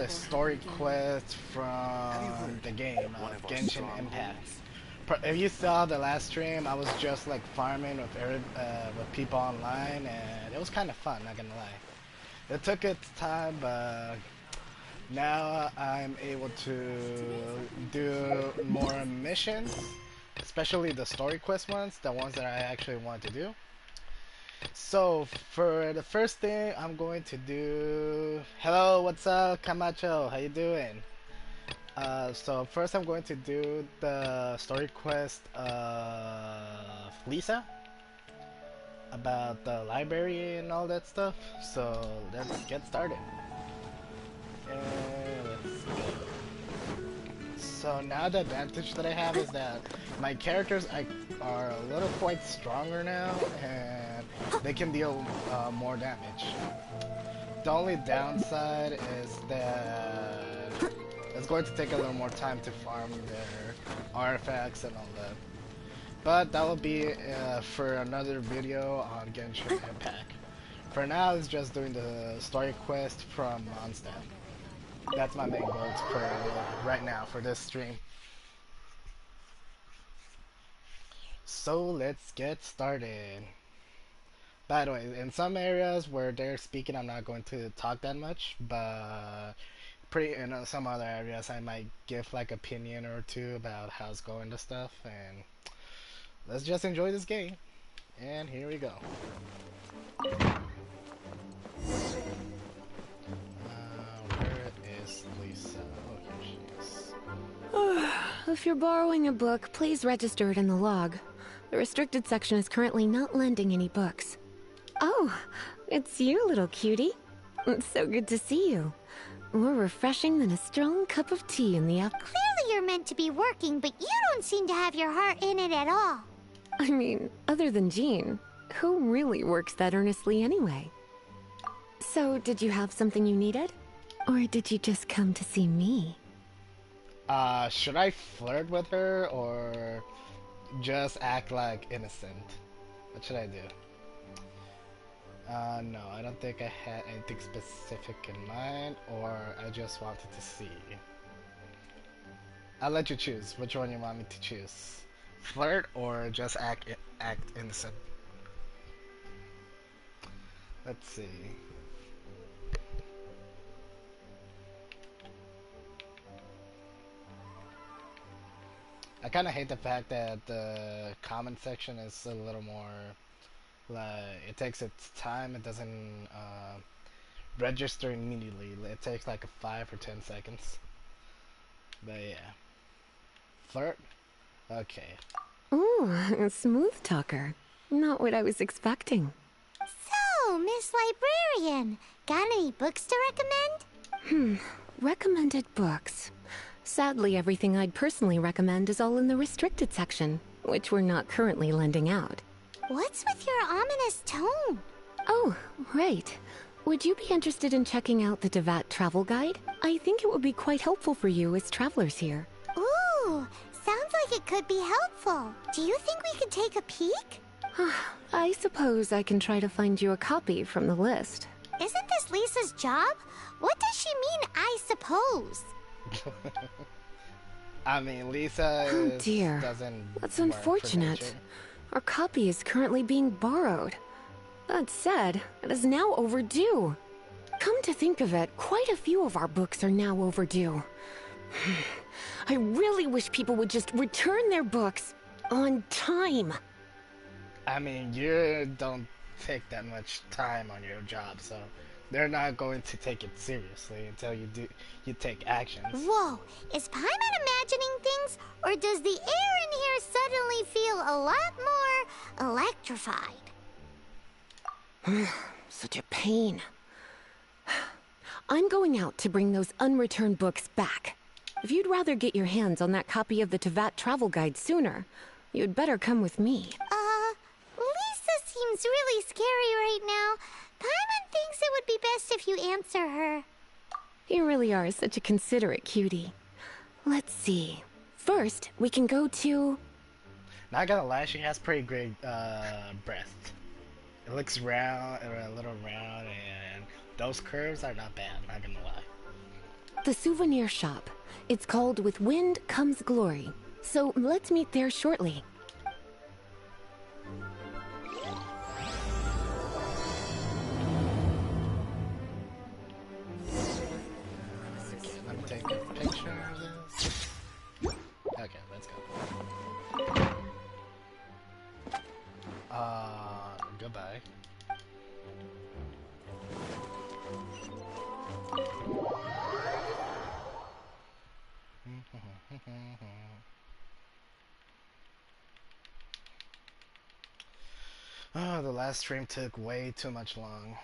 the story quest from the game of Genshin Impact. If you saw the last stream, I was just like farming with people online, and it was kind of fun. Not gonna lie. It took its time, but now I'm able to do more missions, especially the story quest ones, the ones that I actually want to do. So for the first thing, I'm going to do. Hello, what's up, Camacho? How you doing? So first, I'm going to do the story quest of Lisa about the library and all that stuff. So let's get started. And let's go. So now the advantage that I have is that my characters are a little quite stronger now, and they can deal more damage. The only downside is that it's going to take a little more time to farm their artifacts and all that. But that will be for another video on Genshin Impact. For now, it's just doing the story quest from Mondstadt. That's my main goal for right now for this stream. So let's get started. By the way, in some areas where they're speaking, I'm not going to talk that much, but in some other areas, I might give like opinion or two about how it's going to stuff, and let's just enjoy this game. And here we go. Where is Lisa? Oh, here she is. If you're borrowing a book, please register it in the log. The restricted section is currently not lending any books. Oh, it's you, little cutie. It's so good to see you. More refreshing than a strong cup of tea in the Clearly you're meant to be working, but you don't seem to have your heart in it at all. I mean, other than Jean, who really works that earnestly anyway? So, did you have something you needed? Or did you just come to see me? Should I flirt with her or just act like innocent? What should I do? No, I don't think I had anything specific in mind, or I just wanted to see. I'll let you choose. Which one you want me to choose? Flirt or just act innocent? Let's see. I kind of hate the fact that the comment section is a little more like it takes its time. It doesn't register immediately. It takes like 5 or 10 seconds. But yeah, flirt. Okay. Ooh, a smooth talker. Not what I was expecting. So, Miss Librarian, got any books to recommend? Recommended books. Sadly, everything I'd personally recommend is all in the restricted section, which we're not currently lending out. What's with your ominous tone? Oh, right. Would you be interested in checking out the Devat travel guide? I think it would be quite helpful for you as travelers here. Ooh, sounds like it could be helpful. Do you think we could take a peek? I suppose I can try to find you a copy from the list. Isn't this Lisa's job? What does she mean, I suppose? I mean, Lisa dear. doesn't. That's work for unfortunate. nature. Our copy is currently being borrowed. That said, it is now overdue. Come to think of it, quite a few of our books are now overdue. I really wish people would just return their books on time. I mean, you don't take that much time on your job, so they're not going to take it seriously until you take actions. Whoa, is Paimon imagining things, or does the air in here suddenly feel a lot more electrified? Such a pain. I'm going out to bring those unreturned books back. If you'd rather get your hands on that copy of the Tevat travel guide sooner, you'd better come with me. Lisa seems really scary right now. Paimon thinks it would be best if you answer her. You really are such a considerate cutie. Let's see. First, we can go to... Not gonna lie, she has pretty great breasts. It looks round, or a little round, and those curves are not bad, not gonna lie. The souvenir shop. It's called With Wind Comes Glory. So let's meet there shortly. Okay, let me take a picture of this. Okay, let's go. Goodbye. Oh, the last stream took way too much long.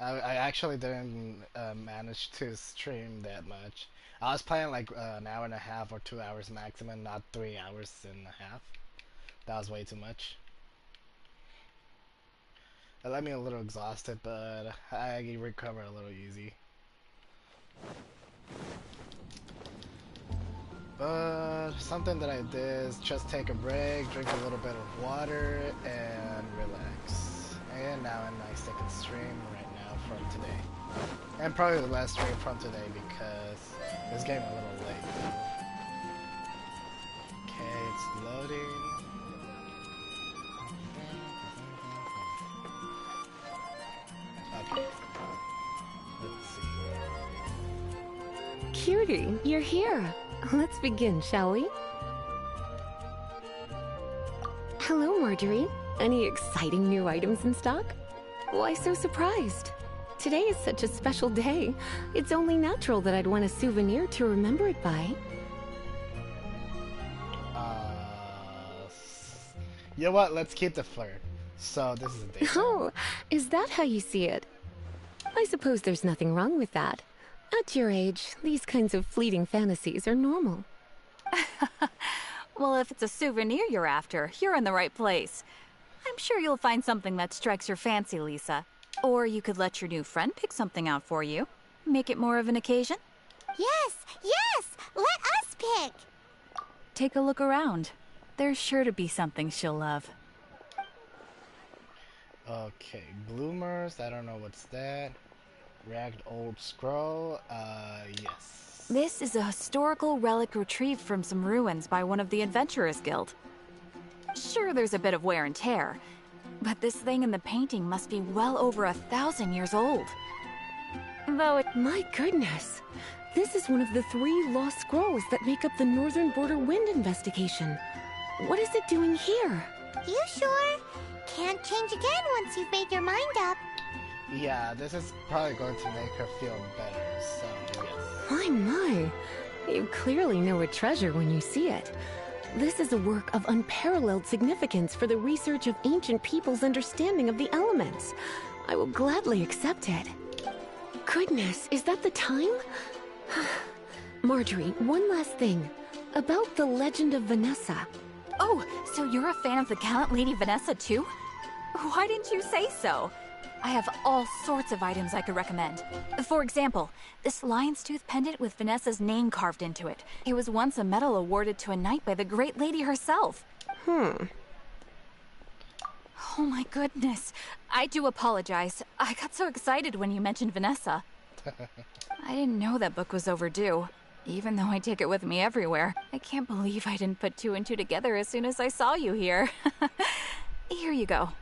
I actually didn't manage to stream that much. I was playing like an hour and a half or 2 hours maximum, not 3 hours and a half. That was way too much. It left me a little exhausted, but I recover a little easy. But something that I did is just take a break, drink a little bit of water, and relax. And now in my second stream right now from today. And probably the last stream from today because it's getting a little late. Okay, it's loading. Okay. Let's see. Cutie, you're here. Let's begin, shall we? Hello, Marjorie. Any exciting new items in stock? Why so surprised? Today is such a special day. It's only natural that I'd want a souvenir to remember it by. You know what? Let's keep the flirt. So this is a date. Oh, is that how you see it? I suppose there's nothing wrong with that. At your age, these kinds of fleeting fantasies are normal. Well, if it's a souvenir you're after, you're in the right place. I'm sure you'll find something that strikes your fancy, Lisa. Or you could let your new friend pick something out for you. Make it more of an occasion. Yes, yes! Let us pick! Take a look around. There's sure to be something she'll love. Okay, bloomers. I don't know what's that. Ragged old scroll. Yes. This is a historical relic retrieved from some ruins by one of the Adventurers Guild. Sure, there's a bit of wear and tear, but this thing in the painting must be well over 1,000 years old. Though it... My goodness! This is one of the 3 lost scrolls that make up the Northern Border Wind investigation. What is it doing here? You sure? Can't change again once you've made your mind up. Yeah, this is probably going to make her feel better, so yes. My. You clearly know a treasure when you see it. This is a work of unparalleled significance for the research of ancient people's understanding of the elements. I will gladly accept it. Goodness, is that the time? Marjorie, one last thing. About the legend of Vanessa. Oh, so you're a fan of the gallant Lady Vanessa too? Why didn't you say so? I have all sorts of items I could recommend. For example, this lion's tooth pendant with Vanessa's name carved into it. It was once a medal awarded to a knight by the great lady herself. Oh my goodness. I do apologize. I got so excited when you mentioned Vanessa. I didn't know that book was overdue, even though I take it with me everywhere. I can't believe I didn't put 2 and 2 together as soon as I saw you here. Here you go.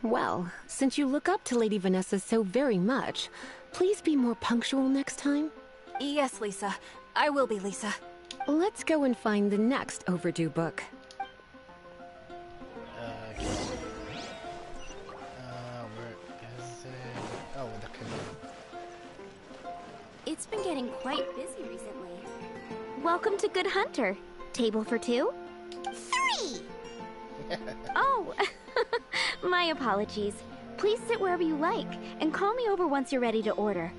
Well, since you look up to Lady Vanessa so very much, please be more punctual next time. Yes, Lisa. I will be, Lisa. Let's go and find the next overdue book. Okay. Where is it? Oh, with the canoe. It's been getting quite busy recently. Welcome to Good Hunter. Table for 2? 3! Oh, my apologies. Please sit wherever you like, and call me over once you're ready to order.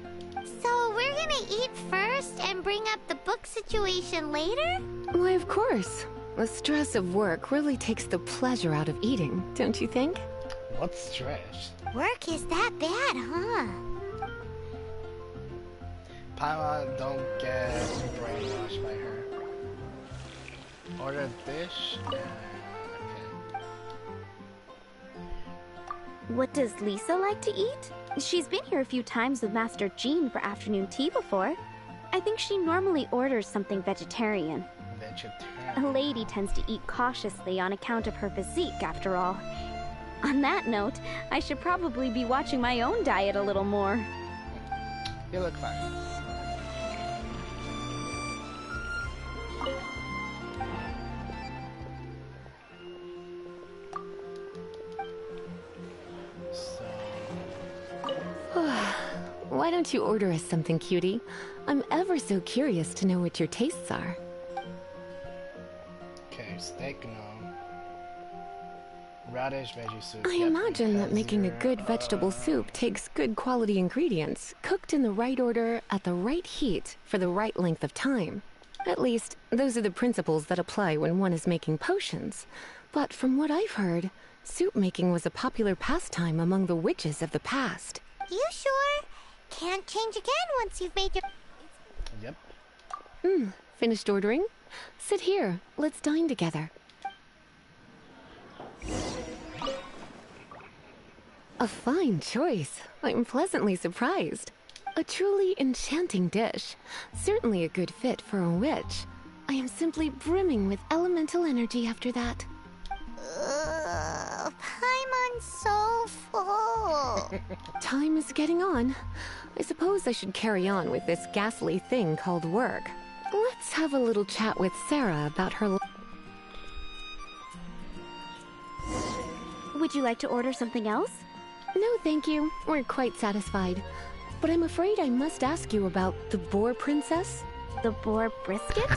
So we're gonna eat first and bring up the book situation later? Why, of course. The stress of work really takes the pleasure out of eating, don't you think? What's stress? Work is that bad, huh? Paimon, don't get brainwashed by her. Order a dish and... okay. What does Lisa like to eat? She's been here a few times with Master Jean for afternoon tea before. I think she normally orders something vegetarian. A lady tends to eat cautiously on account of her physique, after all. On that note, I should probably be watching my own diet a little more. You look fine. Why don't you order us something, cutie? I'm ever so curious to know what your tastes are. Okay, steak, no. Radish veggie soup. I imagine that making a good vegetable soup takes good quality ingredients, cooked in the right order, at the right heat, for the right length of time. At least, those are the principles that apply when one is making potions. But from what I've heard, soup making was a popular pastime among the witches of the past. You sure? Can't change again once you've made your... Yep. Finished ordering? Sit here. Let's dine together. A fine choice. I'm pleasantly surprised. A truly enchanting dish. Certainly a good fit for a witch. I am simply brimming with elemental energy after that. Paimon's so full. Time is getting on. I suppose I should carry on with this ghastly thing called work. Let's have a little chat with Sarah about her... Would you like to order something else? No, thank you. We're quite satisfied. But I'm afraid I must ask you about the Boar Princess. The boar brisket?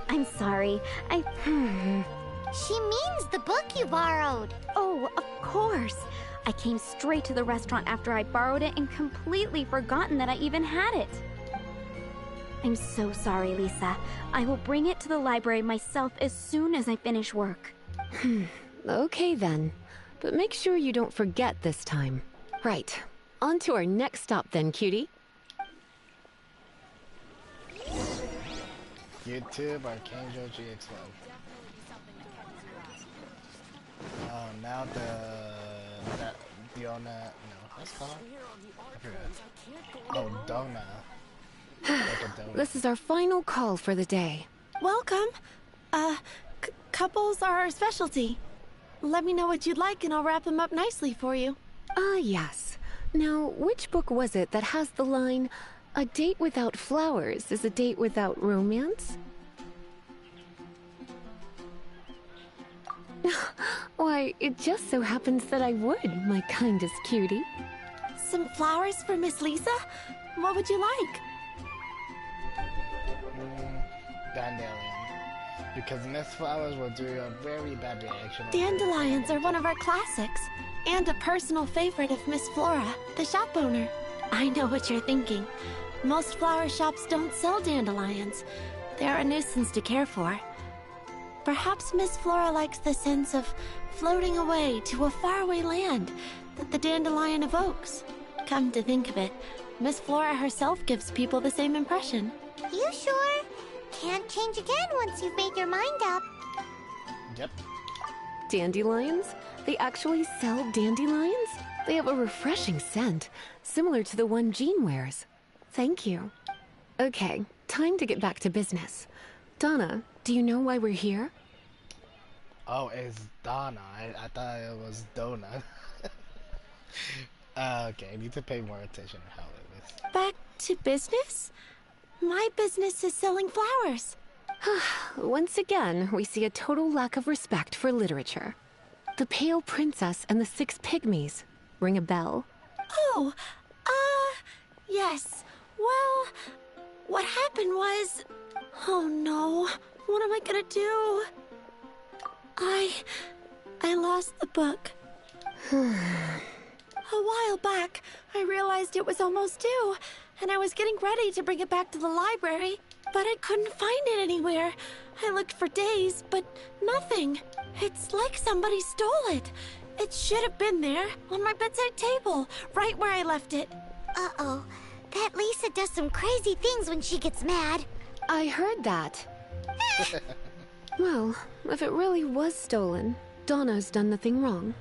I'm sorry. She means the book you borrowed. Oh, of course. I came straight to the restaurant after I borrowed it and completely forgotten that I even had it. I'm so sorry, Lisa. I will bring it to the library myself as soon as I finish work. Okay then. But make sure you don't forget this time. Right. On to our next stop then, cutie. YouTube, Archangel GX1. Oh, now that Diona, no, what's it called? I forgot. Oh, Dona. Like a donut. This is our final call for the day. Welcome. Couples are our specialty. Let me know what you'd like and I'll wrap them up nicely for you. Ah, yes. Now, which book was it that has the line, "A date without flowers is a date without romance"? Why, it just so happens that I would, my kindest cutie. Some flowers for Miss Lisa? What would you like? Dandelion. Because Miss Flowers will do a very bad reaction. Dandelions are one of our classics, and a personal favorite of Miss Flora, the shop owner. I know what you're thinking. Most flower shops don't sell dandelions. They're a nuisance to care for. Perhaps Miss Flora likes the sense of floating away to a faraway land that the dandelion evokes. Come to think of it, Miss Flora herself gives people the same impression. You sure? Can't change again once you've made your mind up. Yep. Dandelions? They actually sell dandelions? They have a refreshing scent, similar to the one Jean wears. Thank you. Okay, time to get back to business. Donna, do you know why we're here? Oh, it's Donna. I thought it was Dona. Okay, I need to pay more attention to how it is. Back to business? My business is selling flowers. Once again, we see a total lack of respect for literature. The Pale Princess and the Six Pygmies. Ring a bell? Oh, yes. Well, what happened was... Oh no, what am I gonna do? I lost the book. A while back, I realized it was almost due, and I was getting ready to bring it back to the library, but I couldn't find it anywhere. I looked for days, but nothing. It's like somebody stole it. It should have been there, on my bedside table, right where I left it. Uh-oh. That Lisa does some crazy things when she gets mad. I heard that. Well, if it really was stolen, Donna's done nothing wrong.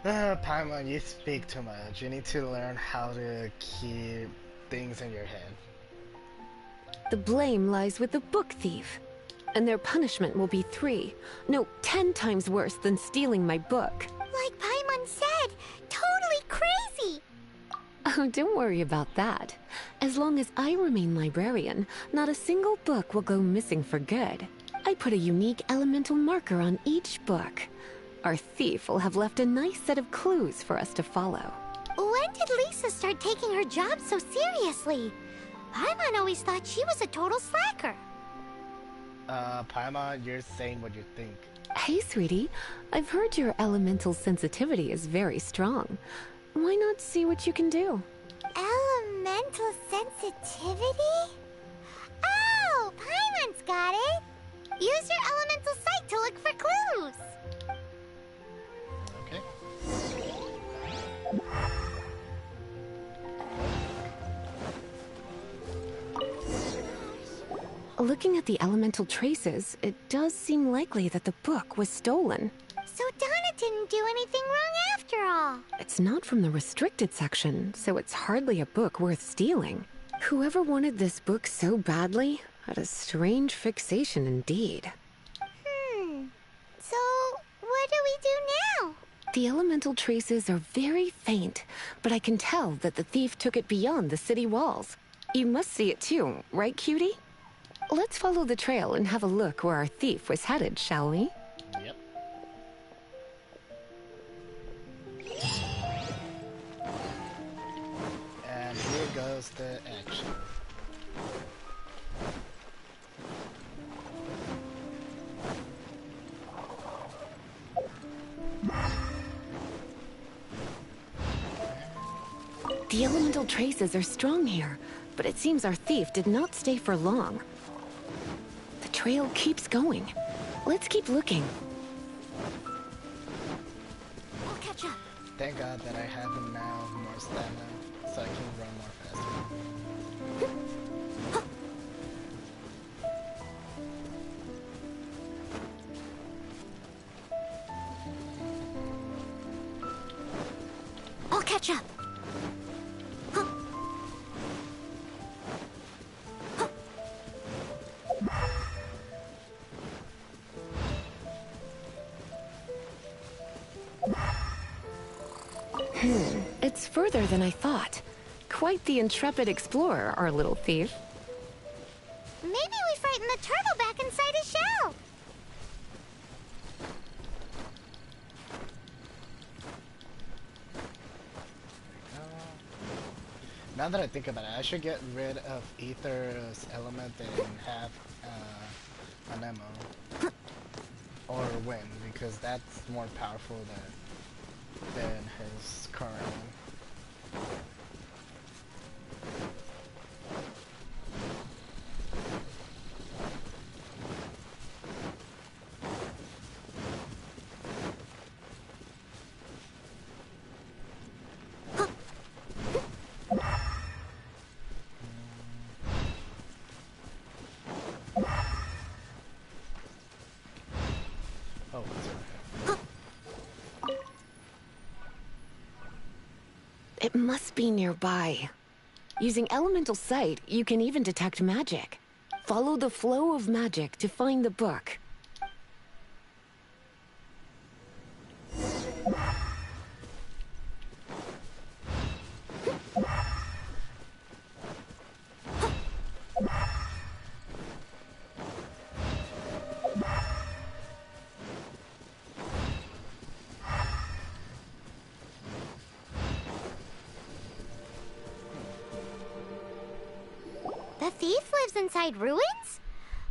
Paimon, you speak too much. You need to learn how to keep things in your head. The blame lies with the book thief. And their punishment will be 3, no, 10 times worse than stealing my book. Like Paimon said, totally crazy! Oh, don't worry about that. As long as I remain librarian, not a single book will go missing for good. I put a unique elemental marker on each book. Our thief will have left a nice set of clues for us to follow. When did Lisa start taking her job so seriously? Paimon always thought she was a total slacker. Paimon, you're saying what you think. Hey, sweetie. I've heard your elemental sensitivity is very strong. Why not see what you can do? Elemental sensitivity? Oh, Paimon's got it! Use your elemental sight to look for clues! Okay. Looking at the elemental traces, it does seem likely that the book was stolen. So Donna didn't do anything wrong after all. It's not from the restricted section, so it's hardly a book worth stealing. Whoever wanted this book so badly had a strange fixation indeed. So what do we do now? The elemental traces are very faint, but I can tell that the thief took it beyond the city walls. You must see it too, right, cutie? Let's follow the trail and have a look where our thief was headed, shall we? Yep. And here goes the action. The elemental traces are strong here, but it seems our thief did not stay for long. The trail keeps going. Let's keep looking. I'll catch up. Thank God that I have now more stamina, so I can run more faster. I'll catch up. It's further than I thought. Quite the intrepid explorer, our little thief. Maybe we frightened the turtle back inside his shell. Now that I think about it, I should get rid of Ether's element and have an ammo. Or wind, because that's more powerful than his current one. Oh, sorry. It must be nearby. Using elemental sight, you can even detect magic. Follow the flow of magic to find the book. The thief lives inside ruins?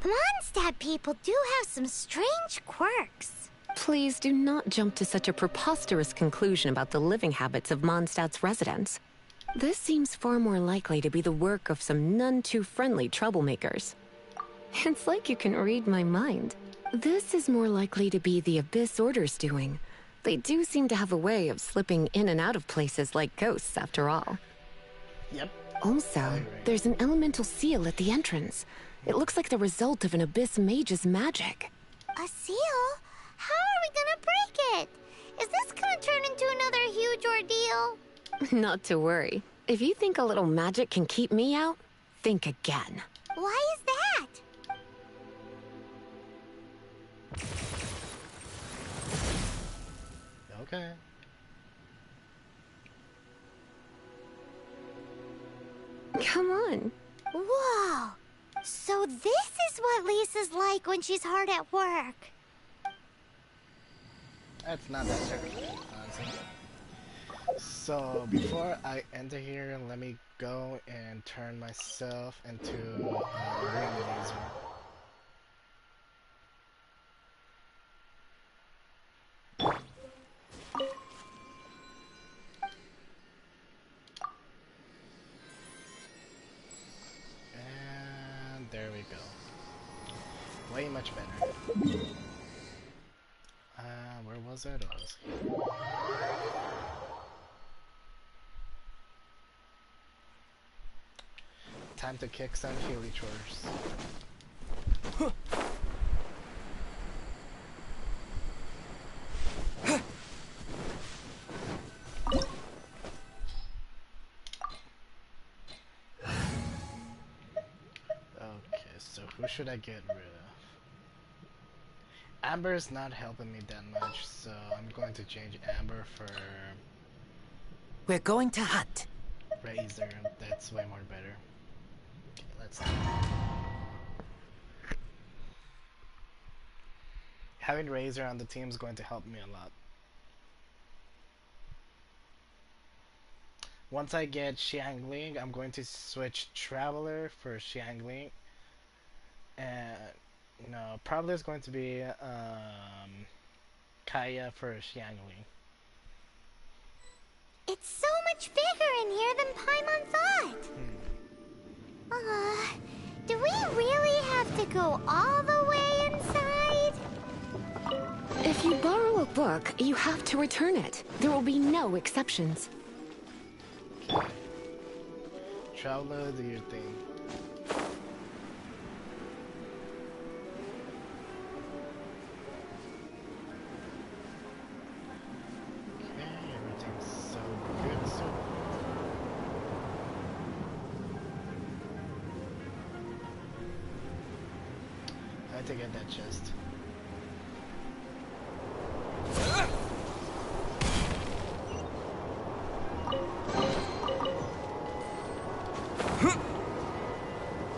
The Mondstadt people do have some strange quirks. Please do not jump to such a preposterous conclusion about the living habits of Mondstadt's residents. This seems far more likely to be the work of some none-too-friendly troublemakers. It's like you can read my mind. This is more likely to be the Abyss Order's doing. They do seem to have a way of slipping in and out of places like ghosts, after all. Yep. Also, there's an elemental seal at the entrance. It looks like the result of an Abyss mage's magic. A seal? How are we gonna break it? Is this gonna turn into another huge ordeal? Not to worry. If you think a little magic can keep me out, think again. Why is that? Okay. Come on. Whoa! So this is what Lisa's like when she's hard at work. That's not that terrible, honestly. So before I enter here, let me go and turn myself into a ring laser. And there we go. Way much better. Where was it? Oh, it was here. Time to kick some Healy chores. Okay, so who should I get rid of? Amber's not helping me that much, so I'm going to change Amber for We're going to hunt. Razor. That's way more better. Okay, let's do it. Having Razor on the team is going to help me a lot. Once I get Xiangling, I'm going to switch Traveler for Xiangling. And no, probably it's going to be Kaya for Xiangling. It's so much bigger in here than Paimon thought. Do we really have to go all the way inside? If you borrow a book, you have to return it. There will be no exceptions. Okay. Traveler, do your thing. To get that chest.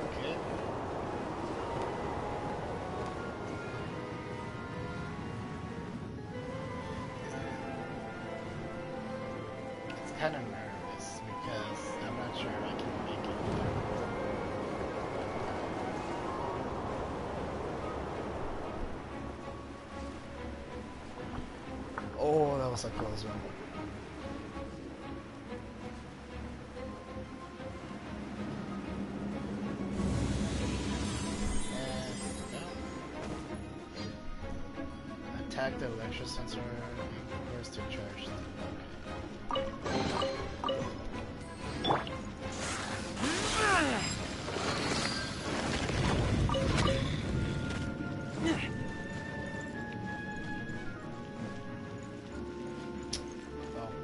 Okay. It's kind of nervous because I'm not sure if I can make it. Oh, that was a close one. And, yeah. Attack the electro sensor and force to charge them.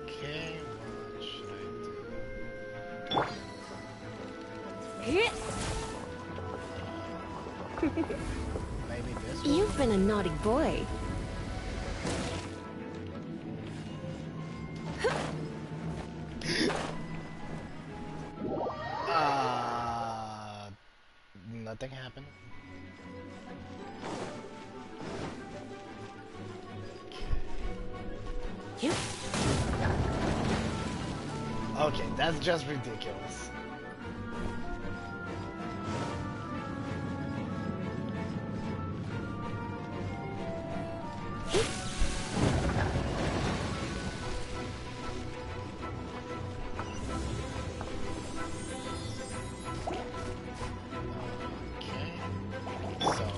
Okay, what should I do? Maybe this one? You've been a naughty boy. Nothing happened. You? Okay, that's just ridiculous.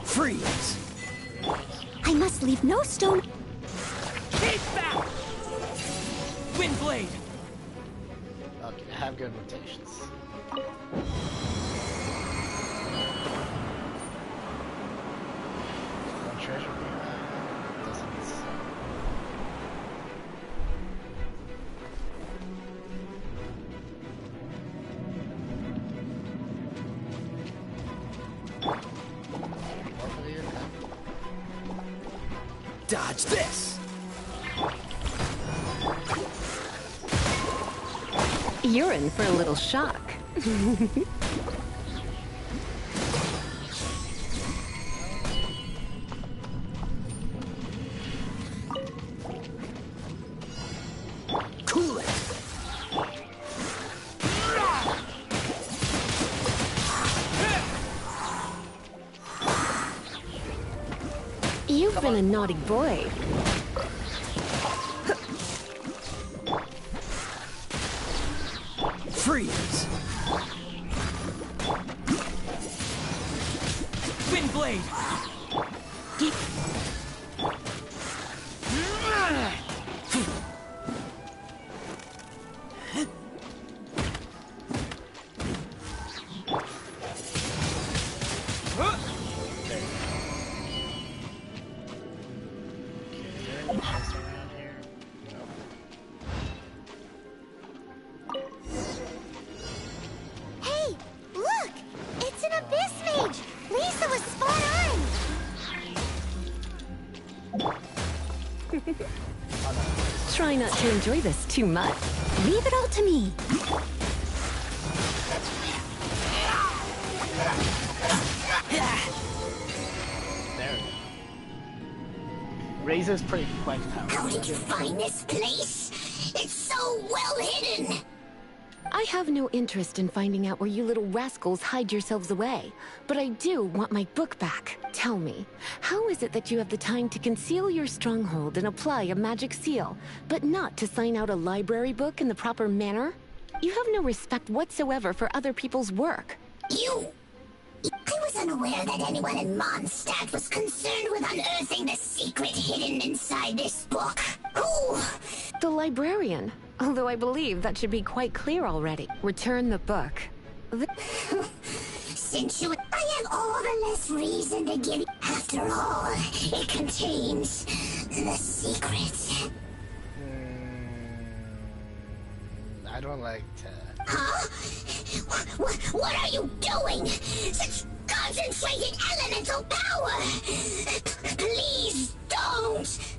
Freeze! I must leave no stone. Keep back! Windblade! Okay, have good rotations. One treasure behind. Doesn't Watch this! You're in for a little shock. Cool it! You've been a naughty boy. Freeze! Wind blade! Hey, look! It's an abyss mage! Lisa was spot on! Try not to enjoy this too much. Leave it all to me. There we go. Razor's pretty quite powerful. How did you find this place? It's so well hidden! I have no interest in finding out where you little rascals hide yourselves away, but I do want my book back. Tell me, how is it that you have the time to conceal your stronghold and apply a magic seal, but not to sign out a library book in the proper manner? You have no respect whatsoever for other people's work. I was unaware that anyone in Mondstadt was concerned with unearthing the secret hidden inside this book. Who? The librarian. Although I believe that should be quite clear already. Return the book. Since I have all the less reason to give. After all, it contains the secret. I don't like to... Huh? What are you doing? Such concentrated elemental power! Please don't!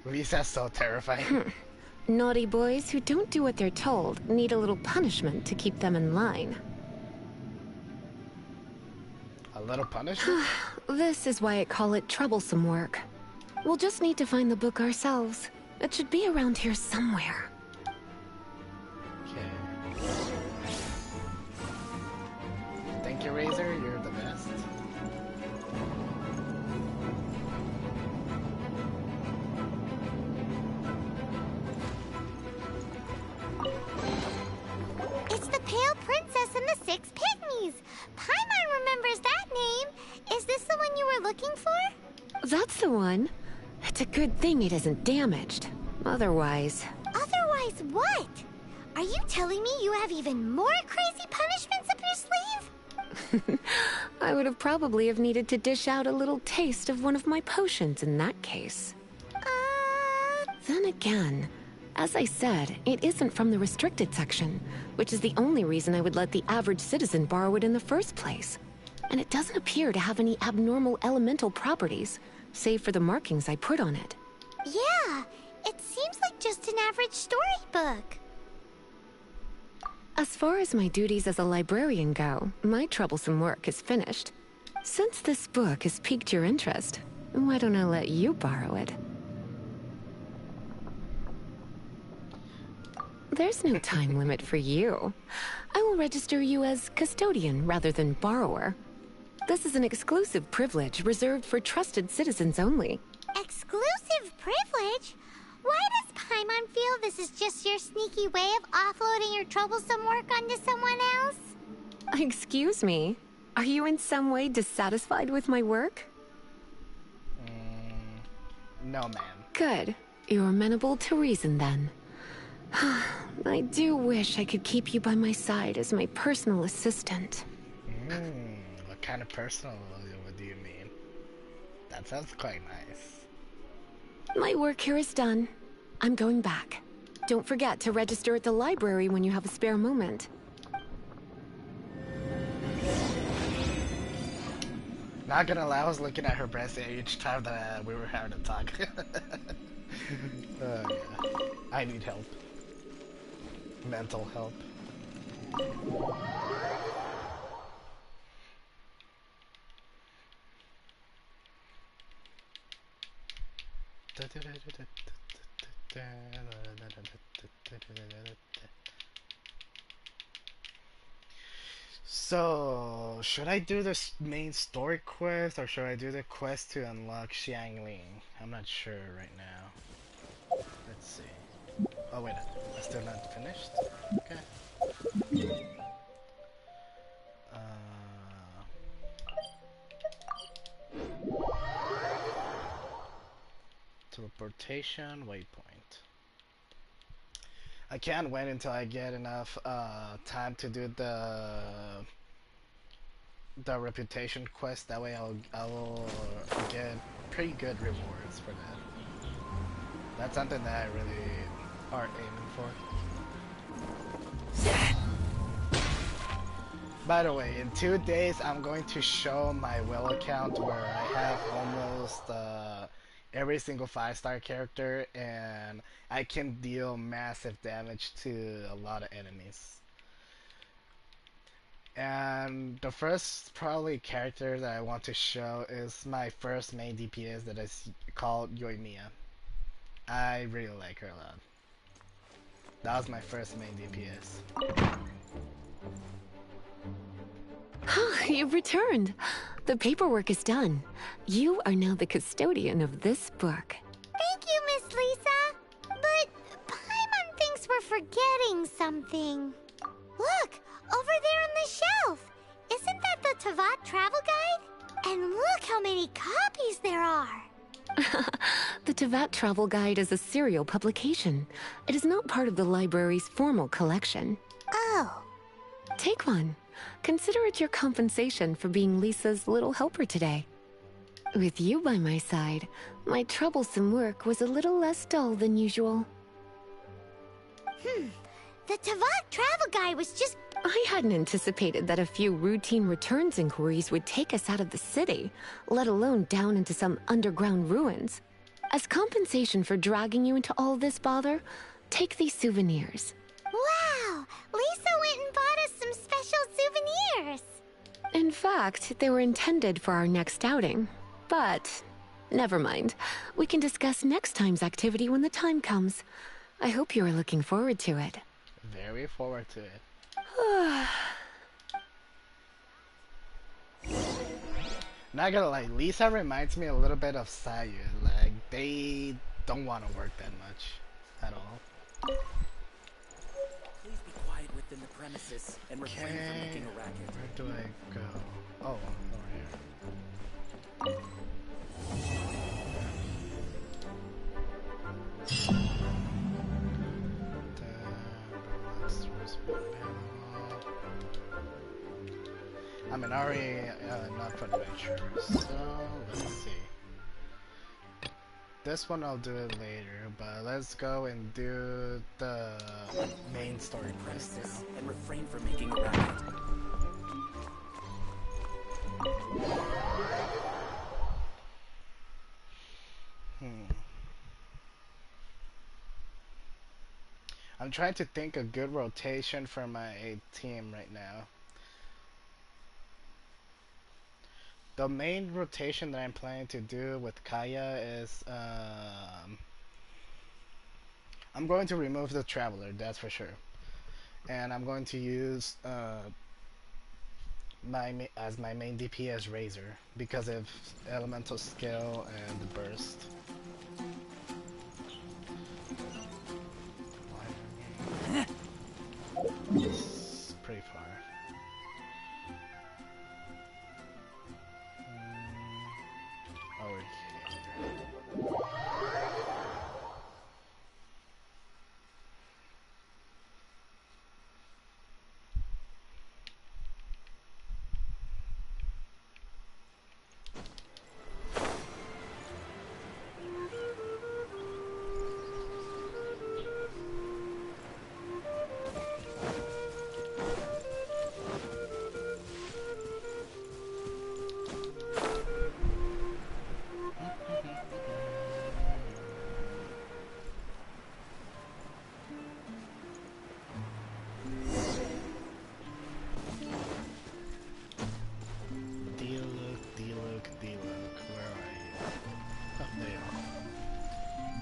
Lisa's so terrifying. Naughty boys who don't do what they're told need a little punishment to keep them in line. A little punishment? This is why I call it troublesome work. We'll just need to find the book ourselves. It should be around here somewhere. Okay. Thank you, Razor. You're the best. It's the Pale Princess and the Six Pygmies! Paimon remembers that name! Is this the one you were looking for? That's the one. It's a good thing it isn't damaged. Otherwise... Otherwise what? Are you telling me you have even more crazy punishments up your sleeve? I would have probably have needed to dish out a little taste of one of my potions in that case. Then again, as I said, it isn't from the restricted section, which is the only reason I would let the average citizen borrow it in the first place. And it doesn't appear to have any abnormal elemental properties, save for the markings I put on it. Yeah, it seems like just an average storybook. As far as my duties as a librarian go, my troublesome work is finished. Since this book has piqued your interest, why don't I let you borrow it? There's no time limit for you. I will register you as custodian rather than borrower. This is an exclusive privilege reserved for trusted citizens only. Exclusive privilege? Why does Paimon feel this is just your sneaky way of offloading your troublesome work onto someone else? Excuse me, are you in some way dissatisfied with my work? No, ma'am. Good. You're amenable to reason then. I do wish I could keep you by my side as my personal assistant. What kind of personal do you mean? That sounds quite nice. My work here is done. I'm going back. Don't forget to register at the library when you have a spare moment. Not gonna lie, I was looking at her breast each time that we were having a talk. Yeah. I need help. Mental help. So, should I do the main story quest or should I do the quest to unlock Xiangling? I'm not sure right now. Let's see. Oh wait, I'm still not finished? Okay. Teleportation waypoint. I can't wait until I get enough time to do the reputation quest. That way I will get pretty good rewards for that. That's something that I really are aiming for. By the way, in 2 days I'm going to show my Will account where I have almost every single 5-star character and I can deal massive damage to a lot of enemies. And the first probably character that I want to show is my first main DPS that is called Yoimiya. I really like her a lot. That was my first main DPS. You've returned. The paperwork is done. You are now the custodian of this book. Thank you, Miss Lisa. But Paimon thinks we're forgetting something. Look, over there on the shelf. Isn't that the Tavat travel guide? And look how many copies there are. The Tavat Travel Guide is a serial publication. It is not part of the library's formal collection. Oh. Take one. Consider it your compensation for being Lisa's little helper today. With you by my side, my troublesome work was a little less dull than usual. The Tavat travel guide was just... I hadn't anticipated that a few routine returns inquiries would take us out of the city, let alone down into some underground ruins. As compensation for dragging you into all this bother, take these souvenirs. Wow! Lisa went and bought us some special souvenirs! In fact, they were intended for our next outing. But, never mind. We can discuss next time's activity when the time comes. I hope you are looking forward to it. Very forward to it. Not gonna lie, Lisa reminds me a little bit of Sayu. Like, they don't want to work that much at all. Please be quiet within the premises and refrain from making a racket. Where do I go? Oh, over here. I'm an RE, not for adventure, so let's see. This one I'll do it later, but let's go and do the main story quest now. And refrain from making a racket. I'm trying to think a good rotation for my team right now. The main rotation that I'm planning to do with Kaya is I'm going to remove the Traveler, that's for sure. And I'm going to use as my main DPS Razor because of elemental skill and the burst. It's pretty far. Over here.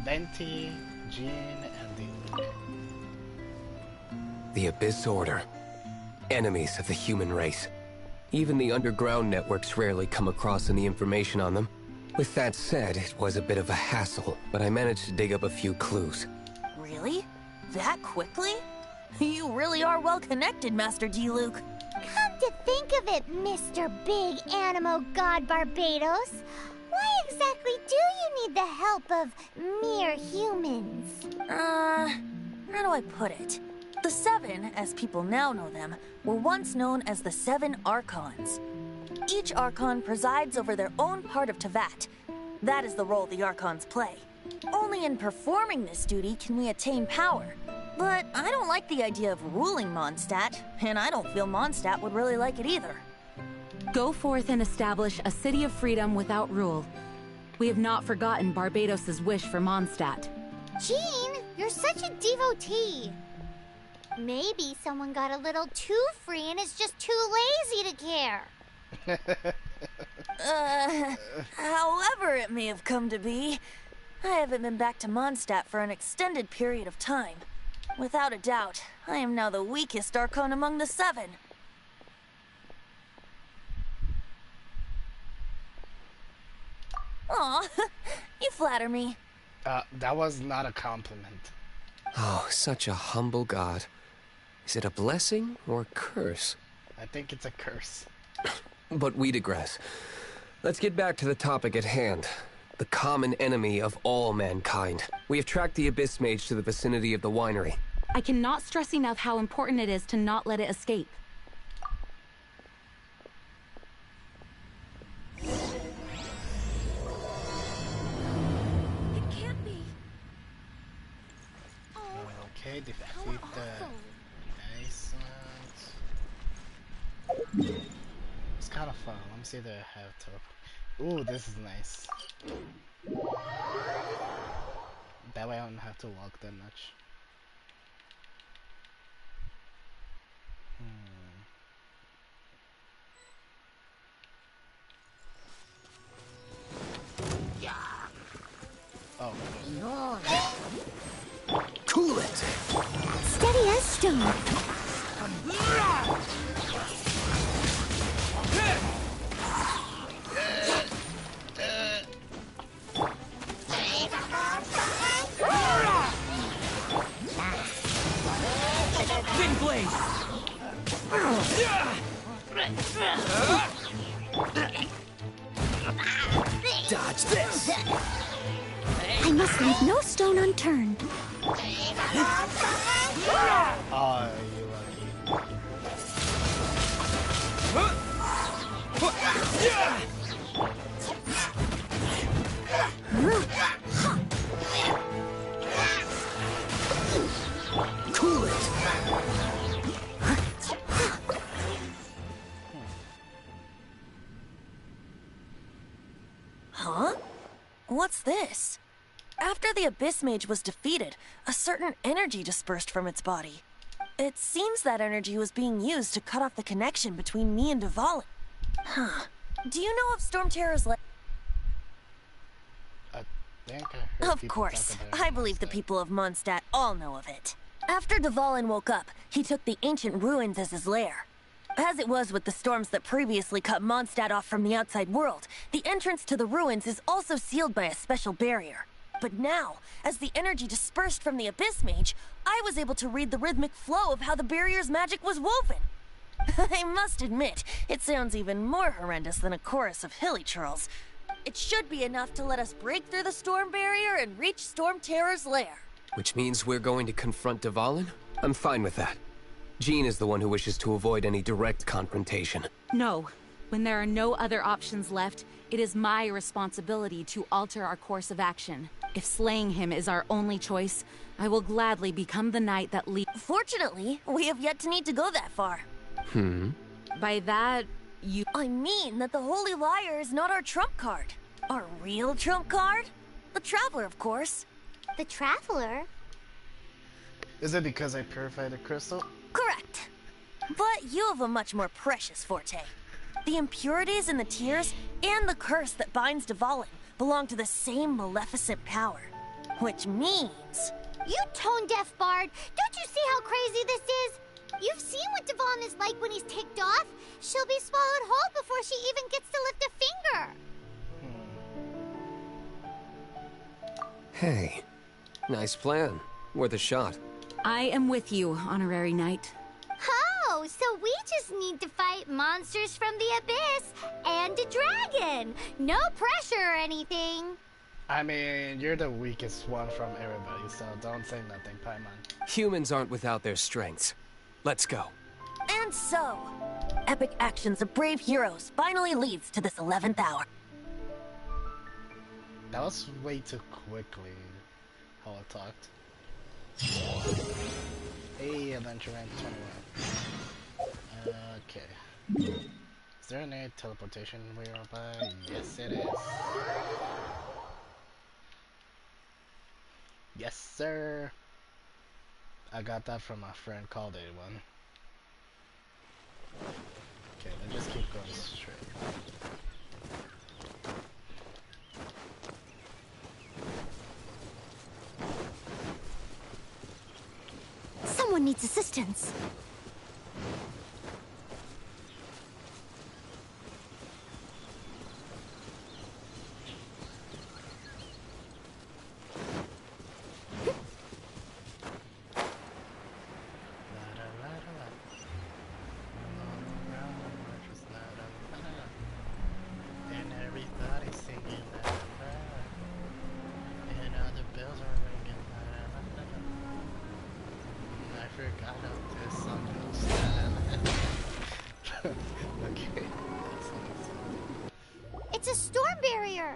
Venti, Jean, and Diluc. The Abyss Order. Enemies of the human race. Even the underground networks rarely come across any information on them. With that said, it was a bit of a hassle, but I managed to dig up a few clues. Really? That quickly? You really are well connected, Master Diluc. Come to think of it, Mr. Big Animo God Barbados, why exactly do you need the help of mere humans? How do I put it? The Seven, as people now know them, were once known as the Seven Archons. Each Archon presides over their own part of Teyvat. That is the role the Archons play. Only in performing this duty can we attain power. But I don't like the idea of ruling Mondstadt, and I don't feel Mondstadt would really like it either. Go forth and establish a city of freedom without rule. We have not forgotten Barbados's wish for Mondstadt. Jean, you're such a devotee. Maybe someone got a little too free and is just too lazy to care. However it may have come to be, I haven't been back to Mondstadt for an extended period of time. Without a doubt, I am now the weakest Archon among the Seven. Aw, you flatter me. That was not a compliment. Oh, such a humble god. Is it a blessing or a curse? I think it's a curse. But we digress. Let's get back to the topic at hand. The common enemy of all mankind. We have tracked the Abyss Mage to the vicinity of the winery. I cannot stress enough how important it is to not let it escape. It can't be. Okay, defeat the nice ones. It's kind of fun. Let me see the have to. Ooh, this is nice. That way I don't have to walk that much. Oh. Cool it! Steady as stone. Thin blade! Dodge this! I must leave no stone unturned. Oh, you lucky. Cool it! Huh? What's this? After the Abyss Mage was defeated, a certain energy dispersed from its body. It seems that energy was being used to cut off the connection between me and Dvalin. Huh. Do you know of Storm Terror's I think I heard Of people course. talk about it I in believe the Mondstadt. people of Mondstadt all know of it. After Dvalin woke up, he took the ancient ruins as his lair. As it was with the storms that previously cut Mondstadt off from the outside world, the entrance to the ruins is also sealed by a special barrier. But now, as the energy dispersed from the Abyss Mage, I was able to read the rhythmic flow of how the barrier's magic was woven. I must admit, it sounds even more horrendous than a chorus of hilly churls. It should be enough to let us break through the storm barrier and reach Storm Terror's lair. Which means we're going to confront Dvalin? I'm fine with that. Jean is the one who wishes to avoid any direct confrontation. No. When there are no other options left, it is my responsibility to alter our course of action. If slaying him is our only choice, I will gladly become the knight that leads. Fortunately, we have yet to need to go that far. By that, you... I mean that the Holy Liar is not our trump card. Our real trump card? The Traveler, of course. The Traveler? Is it because I purified the crystal? Correct. But you have a much more precious forte. The impurities in the tears and the curse that binds Dvalin belong to the same maleficent power. Which means... You tone-deaf bard! Don't you see how crazy this is? You've seen what Devon is like when he's ticked off. She'll be swallowed whole before she even gets to lift a finger. Hey, nice plan. Worth a shot. I am with you, Honorary Knight. Oh, so we just need to fight monsters from the abyss and a dragon. No pressure or anything. I mean, you're the weakest one from everybody, so don't say nothing, Paimon. Humans aren't without their strengths. Let's go. And so, epic actions of brave heroes finally leads to this 11th hour. That was way too quickly how I talked. Hey, Adventure Rank 21. Okay. Is there any teleportation nearby? Yes, it is. Yes, sir. I got that from my friend called A1. Okay, let's just keep going straight. Someone needs assistance. It's a storm barrier.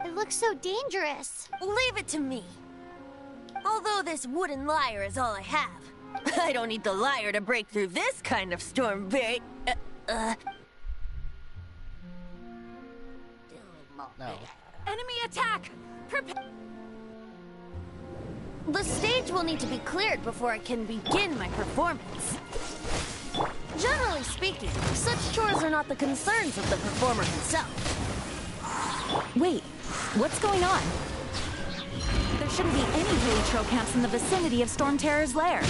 It looks so dangerous. Leave it to me. Although this wooden lyre is all I have, I don't need the lyre to break through this kind of storm barrier. No. Enemy attack! Prepare! The stage will need to be cleared before I can begin my performance. Generally speaking, such chores are not the concerns of the performer himself. Wait, what's going on? There shouldn't be any Helichro camps in the vicinity of Storm Terror's lair.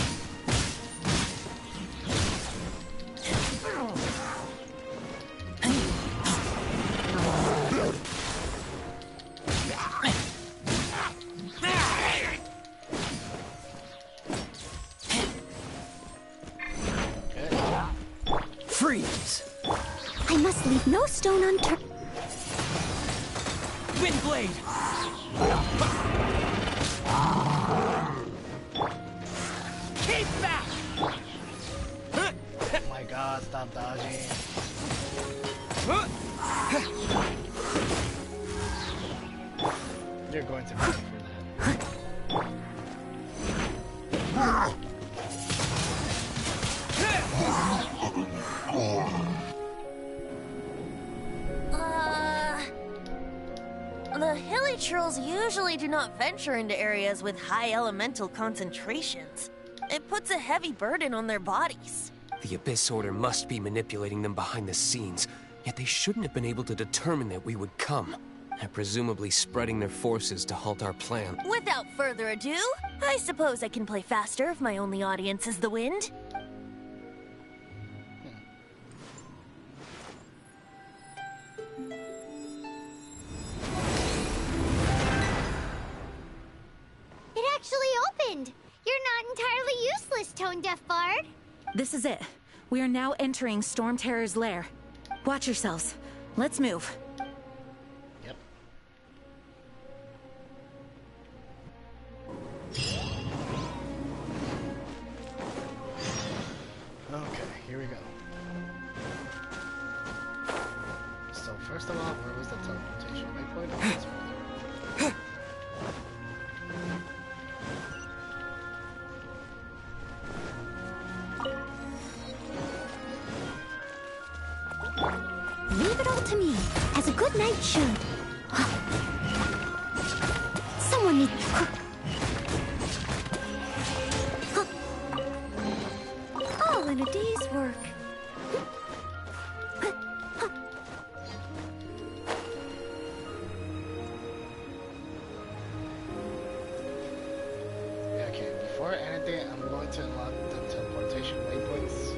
Freeze! I must leave no stone unturned. Windblade! Keep back! Oh my god, stop dodging. You're going to pay for that. The Hilichurls usually do not venture into areas with high elemental concentrations. It puts a heavy burden on their bodies. The Abyss Order must be manipulating them behind the scenes, yet they shouldn't have been able to determine that we would come. They're presumably spreading their forces to halt our plan. Without further ado, I suppose I can play faster if my only audience is the wind. It actually opened. You're not entirely useless, tone-deaf bard. This is it. We are now entering Storm Terror's lair. Watch yourselves. Let's move. Yep. Okay, here we go. So first of all, where was the teleportation waypoint? Oh, it's right there. Leave it all to me, as a good knight should. Someone needs... All in a day's work. before anything, I'm going to unlock the teleportation waypoints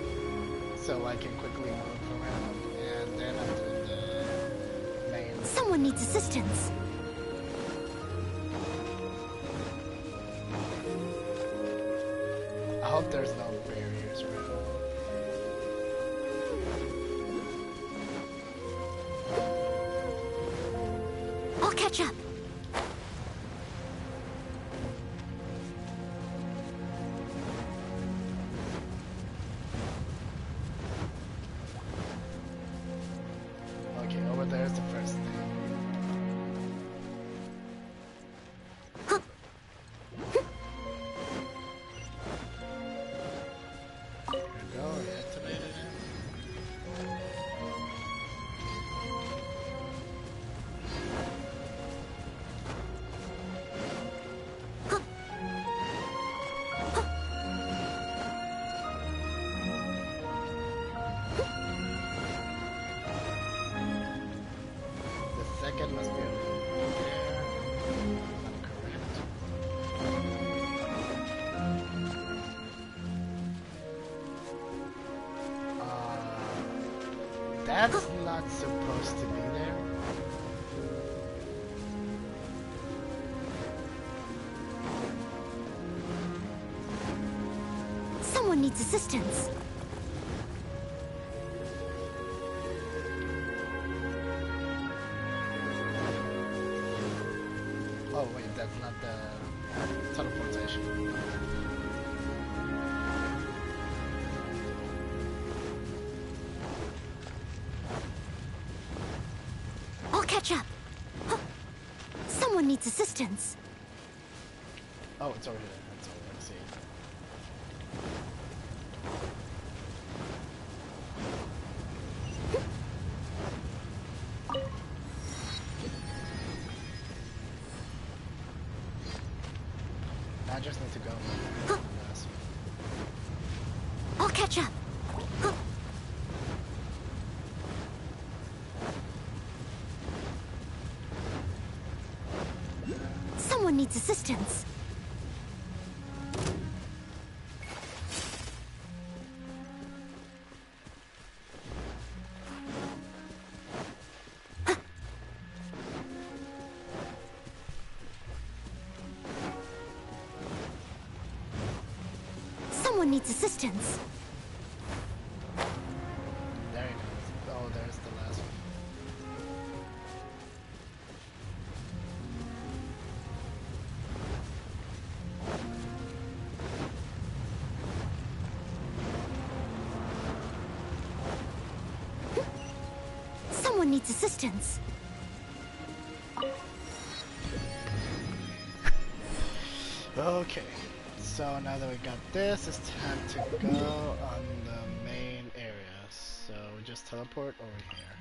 so I can quickly move around, and then I'm doing the main. Someone needs assistance. I hope there's no barriers around. I'll catch up. Okay, over there's the first thing. There we go, we activated it. The second must be over there. I'm correct. That's not supposed to be there. Someone needs assistance. Oh wait, that's not the teleportation. I'll catch up. Someone needs assistance. Oh, it's over here. It's over there. I see. I just need to go. I'll catch up. Someone needs assistance. Someone needs assistance. There it is. Oh, there's the last one. Someone needs assistance. Okay, so now that we got this, it's time to go on the main area. So we just teleport over here.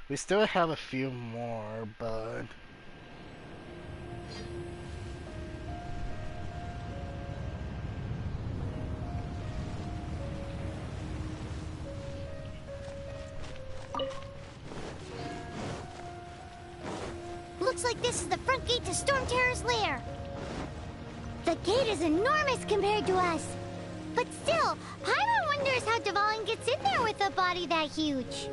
We still have a few more, but Looks like this is the front gate to Storm Terror's lair. The gate is enormous compared to us. But still, Paimon wonders how Dvalin gets in there with a body that huge.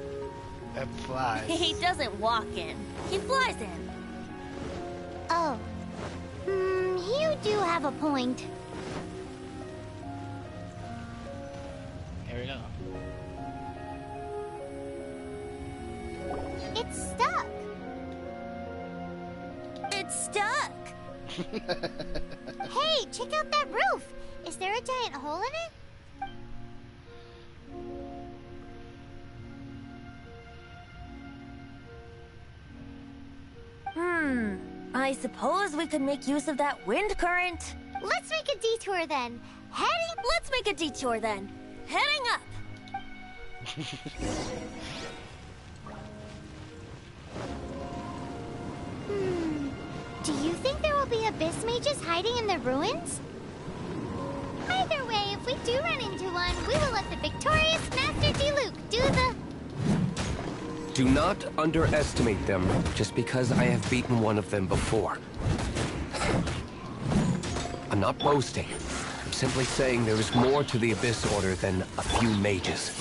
it flies. He doesn't walk in. He flies in. Oh. You do have a point. Here we go. It's stuck. It's stuck. Hey, check out that roof. Is there a giant hole in it? I suppose we could make use of that wind current. Let's make a detour then. Let's make a detour then. Heading up. Do you think there will be abyss mages hiding in the ruins? Either way, if we do run into one, we will let the victorious Master Diluc do the... Do not underestimate them just because I have beaten one of them before. I'm not boasting. I'm simply saying there is more to the Abyss Order than a few mages.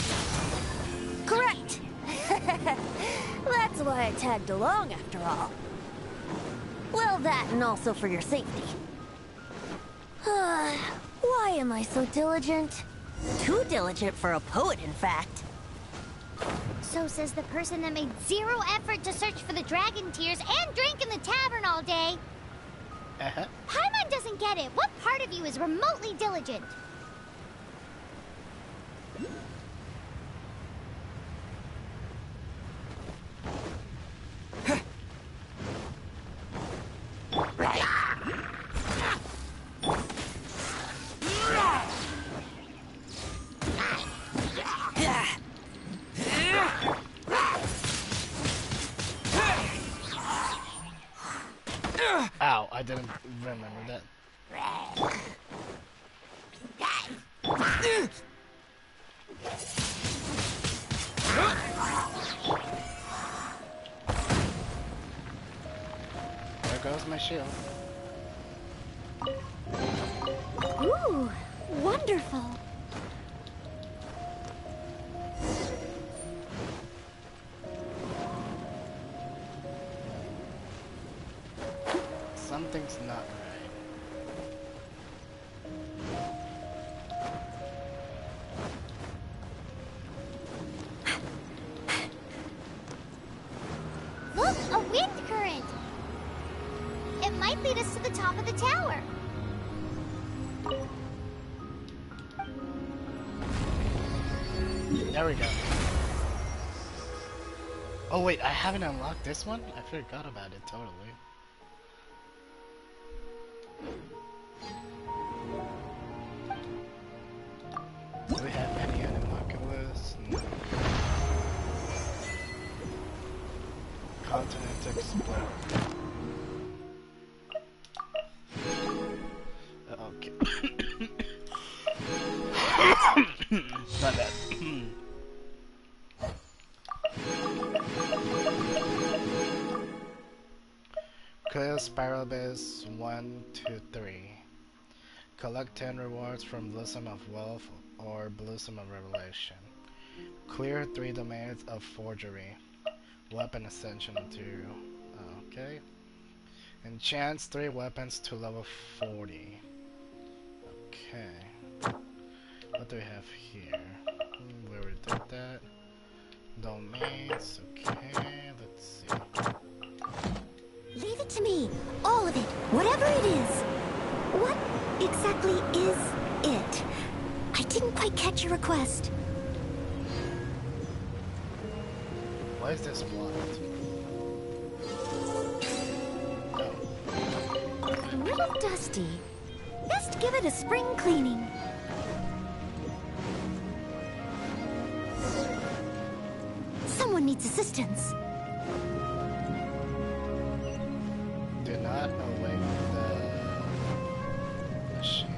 Correct! That's why I tagged along after all. Well, that and also for your safety. Why am I so diligent? Too diligent for a poet, in fact. So says the person that made zero effort to search for the dragon tears and drink in the tavern all day. Paimon doesn't get it. What part of you is remotely diligent? Ow, I didn't remember that. There goes my shield. Ooh, wonderful. Something's not right. Look, a wind current. It might lead us to the top of the tower. There we go. Oh wait, I haven't unlocked this one? I forgot about it totally. Do we have any unlockables? No. Continent Explorer. Okay. Not bad. Clear Spiral Base 1, 2, 3. Collect 10 rewards from Blossom of Wealth or Blossom of Revelation. Clear 3 domains of Forgery. Weapon Ascension 2. Okay. Enchants 3 weapons to level 40. Okay. What do we have here? We already did that. Domains. Okay, let's see. Leave it to me. All of it. Whatever it is. What exactly is it? I didn't quite catch your request. Why is this blocked? Oh. A little dusty. Best give it a spring cleaning. Someone needs assistance. Do not awake the machine.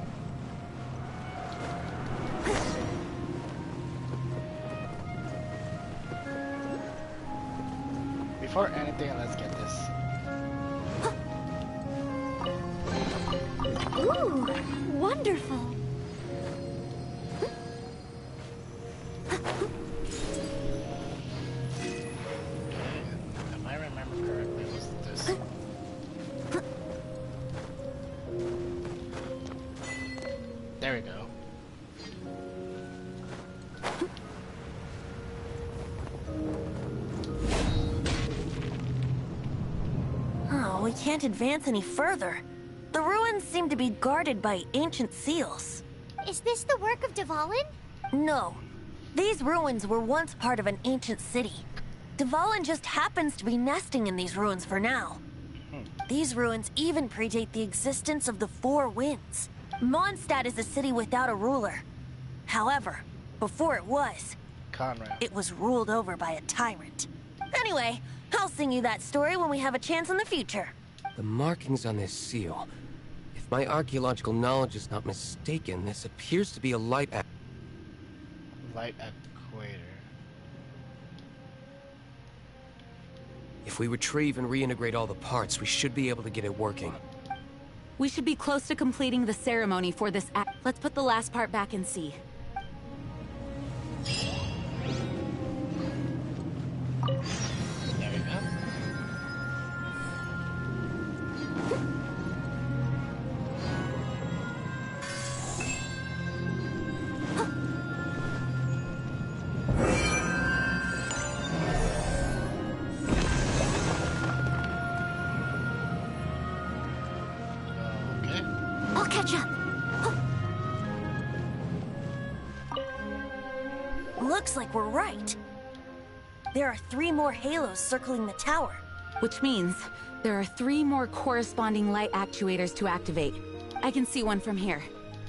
Before anything, let's get this. Ooh, wonderful. If I remember correctly, it was this. There we go. Oh, we can't advance any further. The ruins seem to be guarded by ancient seals. Is this the work of Dvalin? No. These ruins were once part of an ancient city. Dvalin just happens to be nesting in these ruins for now. These ruins even predate the existence of the Four Winds. Mondstadt is a city without a ruler. However, before it was, Conrad. it was ruled over by a tyrant. Anyway, I'll sing you that story when we have a chance in the future. The markings on this seal. If my archaeological knowledge is not mistaken, this appears to be a light Light equator. If we retrieve and reintegrate all the parts, we should be able to get it working. We should be close to completing the ceremony for this act. Let's put the last part back and see. There we go. I'll catch up. Looks like we're right. There are 3 more halos circling the tower. Which means there are 3 more corresponding light actuators to activate. I can see one from here.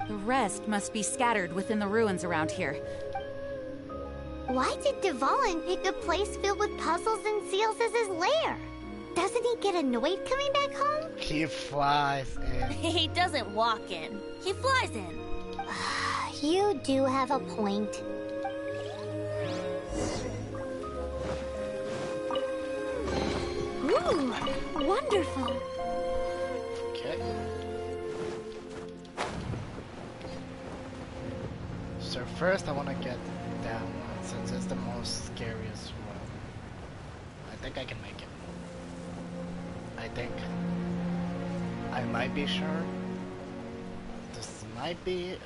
The rest must be scattered within the ruins around here. Why did Dvalin pick a place filled with puzzles and seals as his lair? Doesn't he get annoyed coming back home? He flies in. He doesn't walk in. He flies in. You do have a point. Ooh, wonderful. Okay. So first I want to get that one since it's the most scariest one. I think I can make it. I think. I might be sure. This might be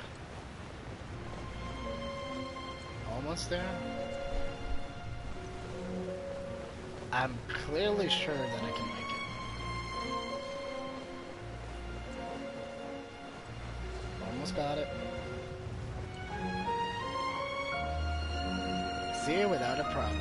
almost there. I'm clearly sure that I can make it. Almost got it. See it without a problem.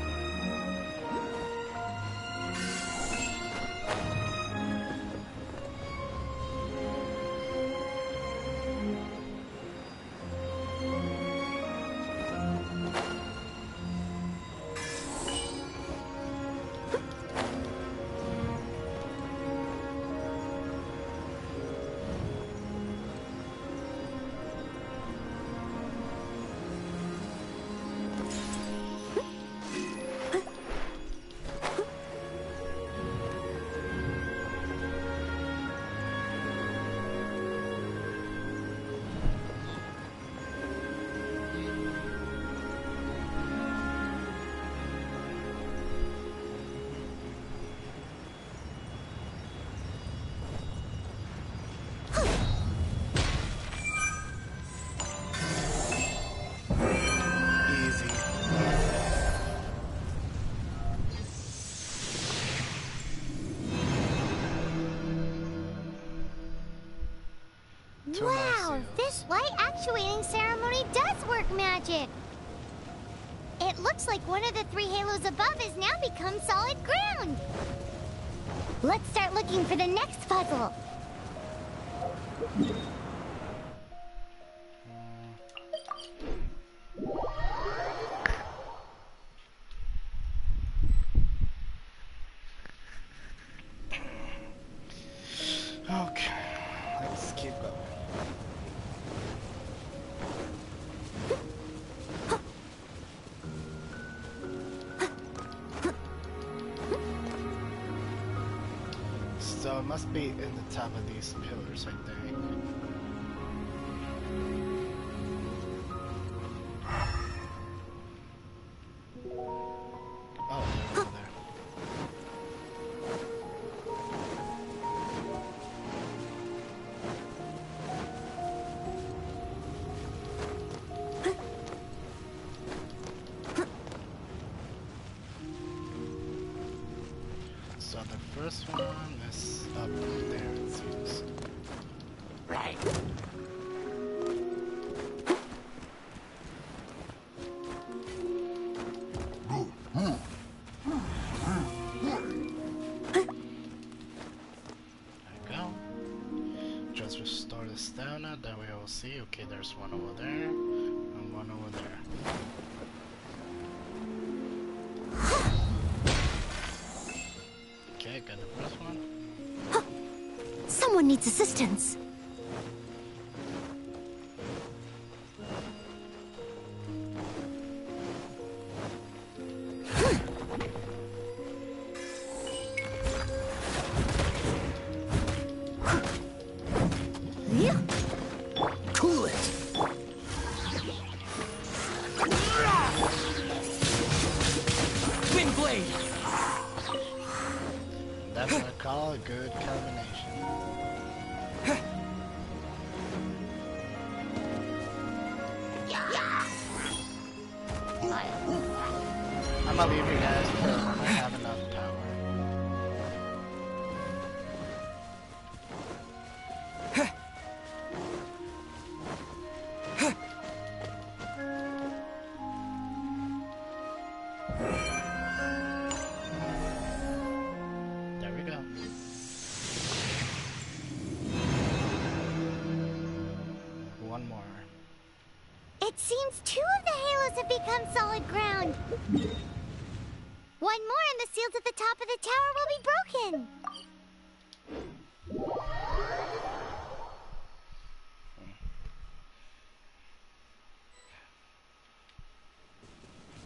Wow, this light actuating ceremony does work magic. It looks like one of the 3 halos above has now become solid ground. Let's start looking for the next puzzle. Okay, let's keep going. So it must be in the top of these pillars, I think. Oh, they're over there. So the first one is up there, it seems. Right. There we go. Just restore the stamina, that way we'll see. Okay, there's one over there, and one over there. Okay, got the first one. Someone needs assistance. blade! That's what I call a good combination. I'm gonna leave you guys because I don't have enough power. There we go. One more. It seems 2 of the halos have become solid ground. One more and the seals at the top of the tower will be broken.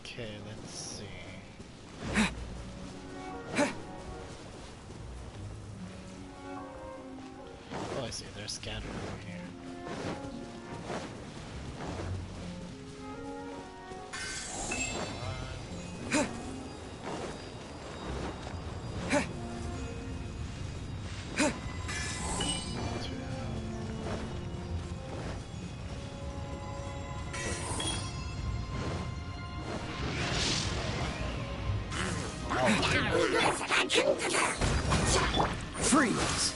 Okay, let's see. Oh, I see. They're scattered over here. Freeze!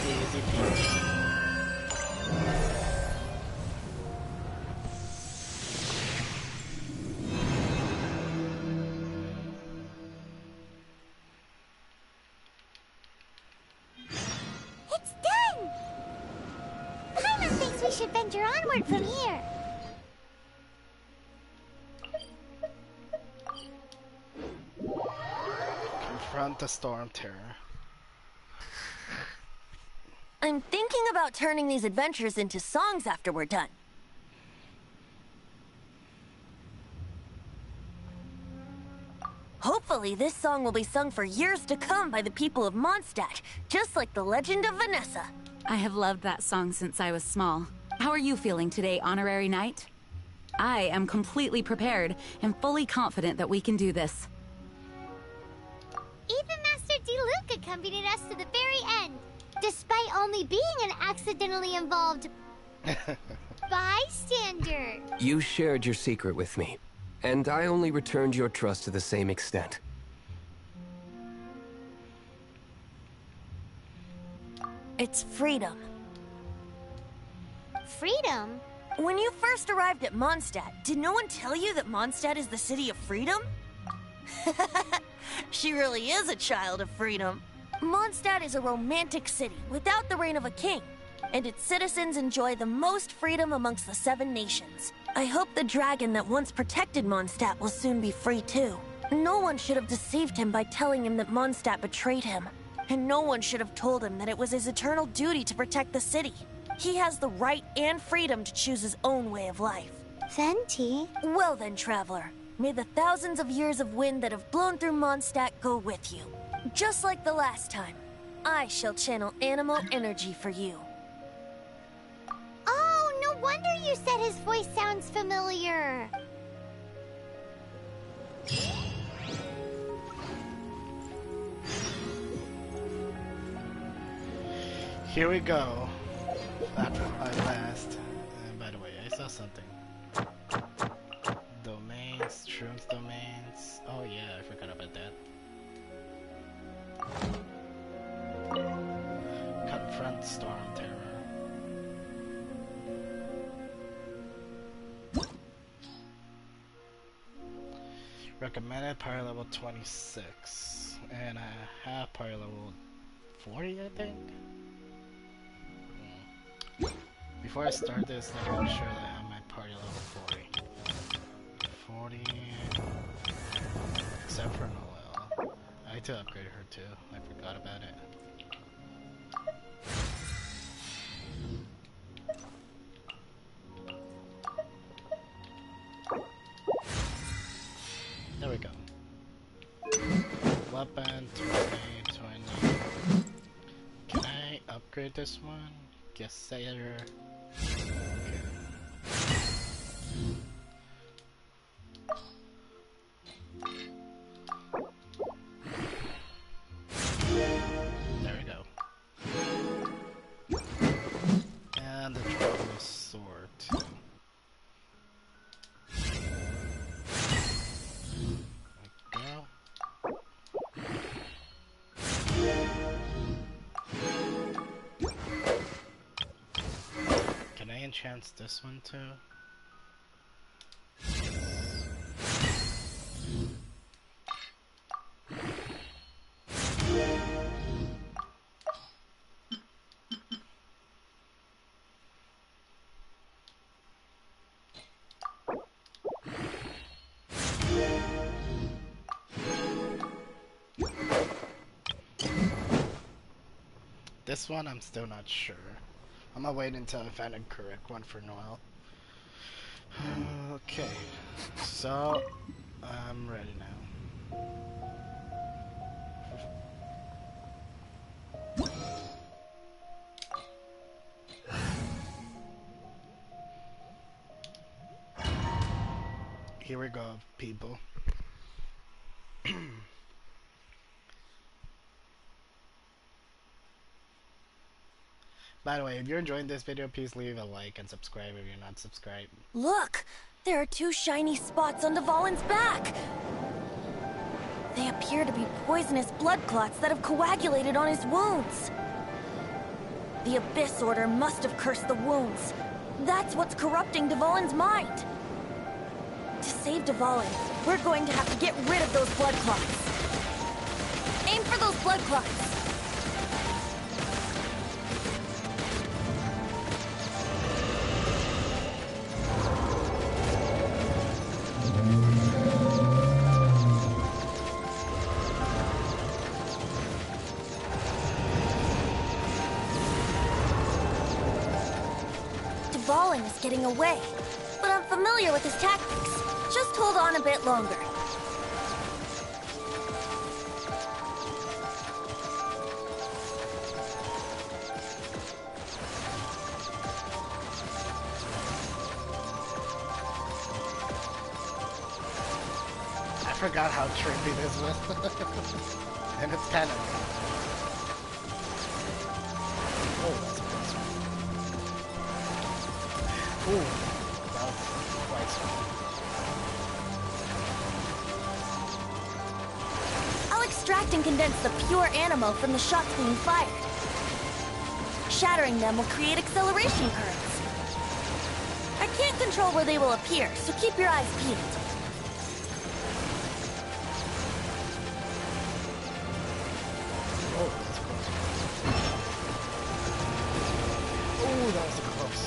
Easy peasy. It's done! Paimon thinks we should venture onward from here. Confront the storm terror. I'm thinking about turning these adventures into songs after we're done. Hopefully, this song will be sung for years to come by the people of Mondstadt, just like the legend of Vanessa. I have loved that song since I was small. How are you feeling today, Honorary Knight? I am completely prepared and fully confident that we can do this. Even Master Diluc accompanied us to the very end, despite only being an accidentally involved bystander. You shared your secret with me, and I only returned your trust to the same extent. It's freedom. Freedom? When you first arrived at Mondstadt, did no one tell you that Mondstadt is the city of freedom? She really is a child of freedom. Mondstadt is a romantic city without the reign of a king, and its citizens enjoy the most freedom amongst the 7 nations. I hope the dragon that once protected Mondstadt will soon be free too. No one should have deceived him by telling him that Mondstadt betrayed him, and no one should have told him that it was his eternal duty to protect the city. He has the right and freedom to choose his own way of life. Venti? Well then, traveler, may the thousands of years of wind that have blown through Mondstadt go with you. Just like the last time, I shall channel animal energy for you. Oh, no wonder you said his voice sounds familiar. Here we go. At last. And by the way, I saw something. Domains, shrooms domains. Oh yeah, I forgot about that. Confront storm terror. Recommended power level 26. And I have power level 40, I think. Before I start this, let me make sure that I'm at party level 40. 40. Except for Noelle. I need to upgrade her too. I forgot about it. 20. Can I upgrade this one? Yes, sir. There we go. And the traveler's sword. There we go. Can I enchant this one too? This one, I'm still not sure. I'm gonna wait until I find a correct one for Noel. Okay, so I'm ready now. Here we go, people. By the way, if you're enjoying this video, please leave a like and subscribe if you're not subscribed. Look! There are 2 shiny spots on Dvalin's back! They appear to be poisonous blood clots that have coagulated on his wounds. The Abyss Order must have cursed the wounds. That's what's corrupting Dvalin's mind. To save Dvalin, we're going to have to get rid of those blood clots. Aim for those blood clots! Dvalin is getting away, but I'm familiar with his tactics. Just hold on a bit longer. I forgot how trippy this was. And it's kind of... Oh, that's a close one. Ooh, that was quite strong. I'll extract and condense the pure animo from the shots being fired. Shattering them will create acceleration currents. I can't control where they will appear, so keep your eyes peeled. Oh, that was close.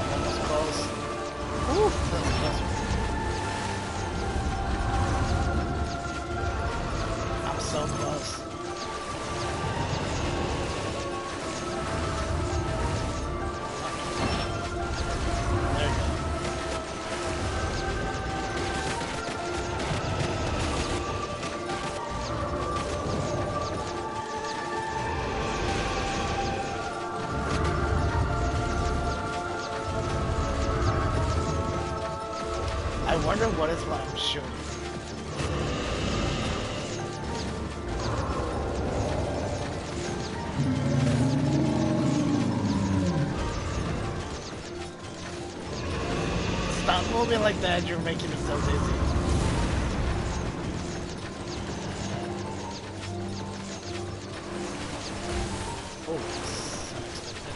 Almost close. Ooh, that was close. I'm so close. There you go. I wonder what is what I'm shooting. Stop moving like that, you're making me so dizzy. Oh, that's unexpected.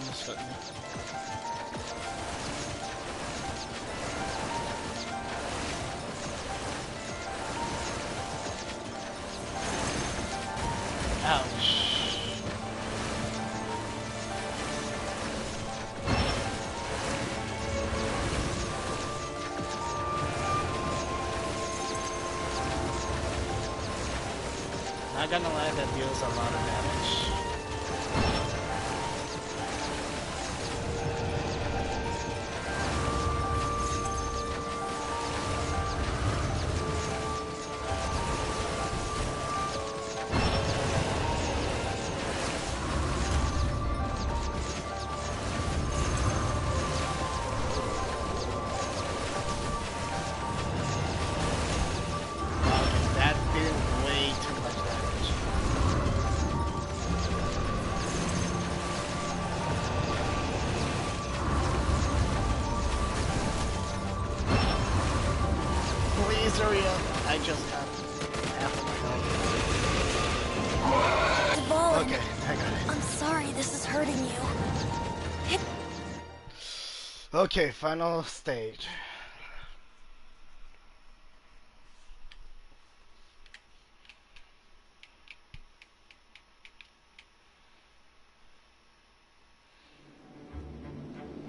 almost hit me. Ouch. Not gonna lie, that deals a lot of damage. That did way too much damage. Please hurry up. I just have half of my health. Devon, Okay, I got it. I'm sorry this is hurting you. Okay, final stage.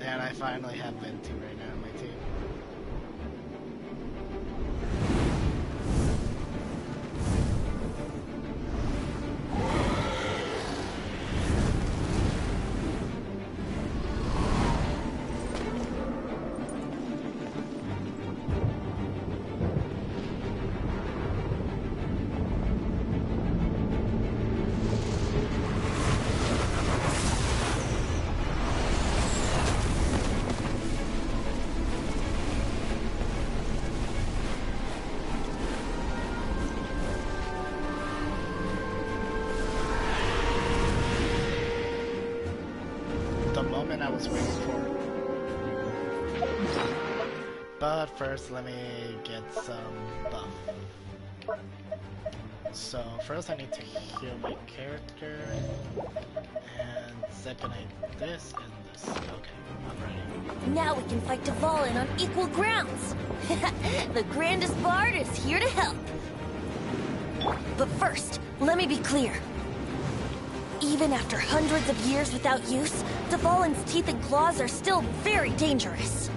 And I finally have Venti right now on my team. The moment I was waiting for. But first, let me get some buff. So first I need to heal my character, and second I this and this. Okay, I'm ready. Now we can fight Devon on equal grounds. The grandest bard is here to help. But first, let me be clear. Even after hundreds of years without use, Devalin's teeth and claws are still very dangerous.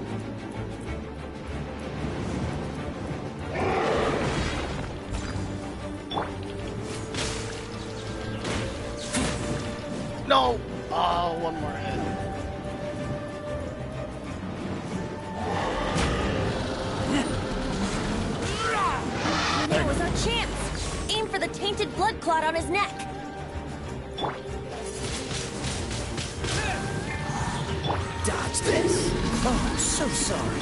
No! Oh, one more hit. There was our chance! Aim for the tainted blood clot on his neck. Dodge this. Oh, so sorry.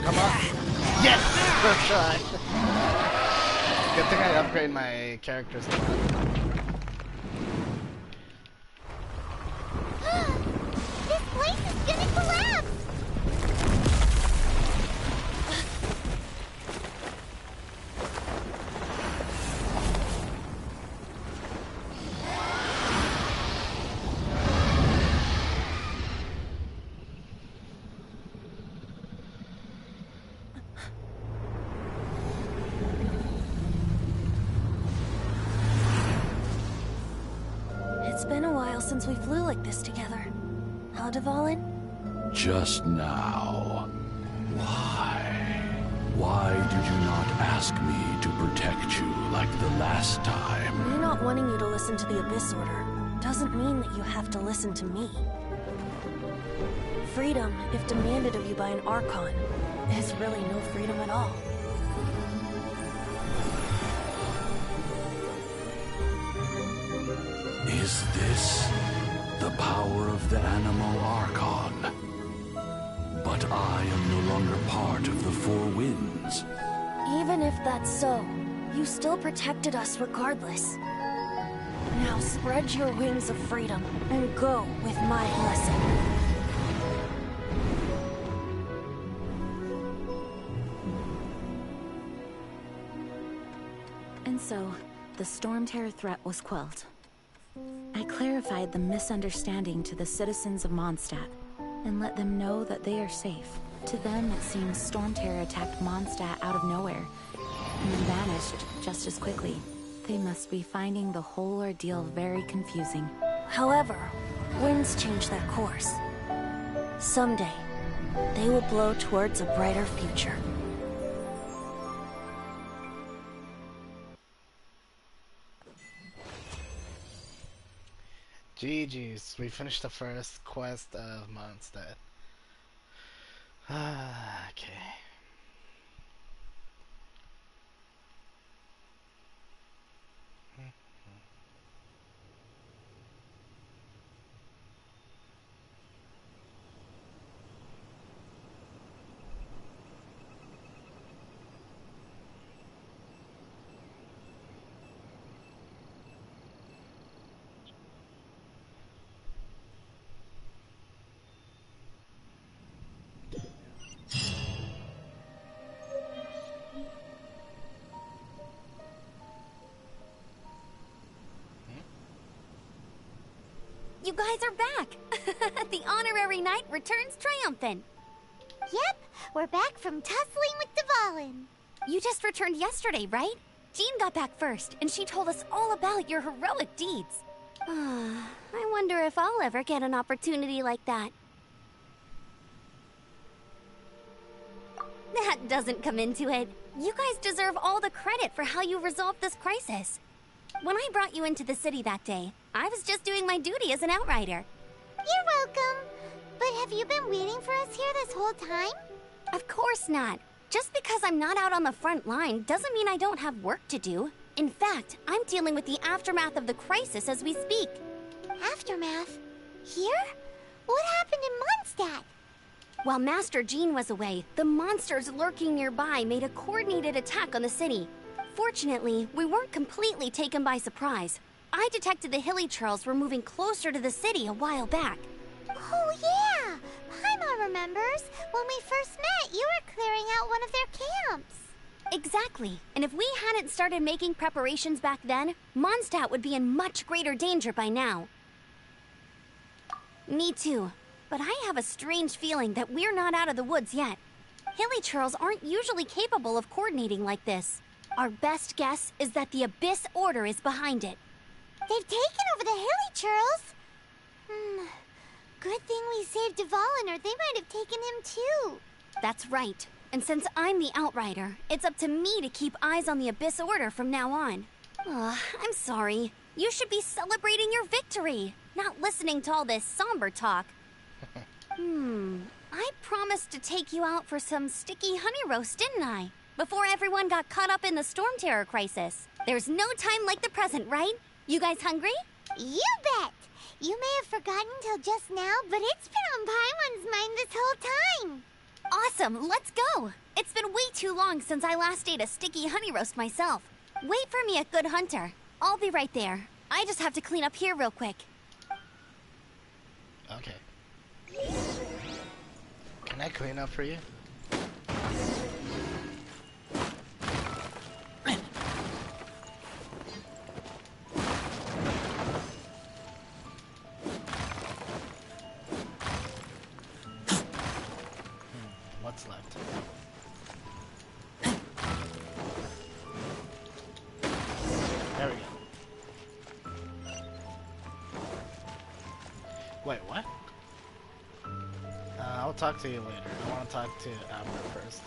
Come on. Yes! First try. Good thing I upgrade my characters a lot. This place is gonna collapse! It's been a while since we flew like this together. Huh, Devalin? Just now. Why? Why did you not ask me to protect you like the last time? Me not wanting you to listen to the Abyss Order doesn't mean that you have to listen to me. Freedom, if demanded of you by an Archon, is really no freedom at all. Is this the power of the Animo Archon? But I am no longer part of the Four Winds. Even if that's so, you still protected us regardless. Now spread your wings of freedom and go with my blessing. And so, the Storm Terror threat was quelled. I clarified the misunderstanding to the citizens of Mondstadt and let them know that they are safe. To them, it seems Stormterror attacked Mondstadt out of nowhere and then vanished just as quickly. They must be finding the whole ordeal very confusing. However, winds change their course. Someday, they will blow towards a brighter future. GG's. We finished the first quest of Mondstadt. Okay. You guys are back! The honorary knight returns triumphant. Yep, we're back from tussling with Dvalin. You just returned yesterday, right? Jean got back first, and she told us all about your heroic deeds. I wonder if I'll ever get an opportunity like that. That doesn't come into it. You guys deserve all the credit for how you resolved this crisis. When I brought you into the city that day, I was just doing my duty as an outrider. You're welcome. But have you been waiting for us here this whole time? Of course not. Just because I'm not out on the front line doesn't mean I don't have work to do. In fact, I'm dealing with the aftermath of the crisis as we speak. Aftermath? Here? What happened in Mondstadt? While Master Jean was away, the monsters lurking nearby made a coordinated attack on the city. Fortunately, we weren't completely taken by surprise. I detected the Hilly Churls were moving closer to the city a while back. Oh yeah! Paimon remembers. When we first met, you were clearing out one of their camps. Exactly. And if we hadn't started making preparations back then, Mondstadt would be in much greater danger by now. Me too. But I have a strange feeling that we're not out of the woods yet. Hilly Churls aren't usually capable of coordinating like this. Our best guess is that the Abyss Order is behind it. They've taken over the Hilly Churls? Good thing we saved Dvalin, or they might have taken him too. That's right. And since I'm the Outrider, it's up to me to keep eyes on the Abyss Order from now on. I'm sorry. You should be celebrating your victory, not listening to all this somber talk. I promised to take you out for some sticky honey roast, didn't I? Before everyone got caught up in the Stormterror crisis. There's no time like the present, right? You guys hungry? You bet! You may have forgotten till just now, but it's been on Paimon's mind this whole time. Awesome, let's go! It's been way too long since I last ate a sticky honey roast myself. Wait for me at Good Hunter. I'll be right there. I just have to clean up here real quick. Okay. Can I clean up for you? What's left? There we go. Wait, what? I'll talk to you later. I want to talk to Abner first.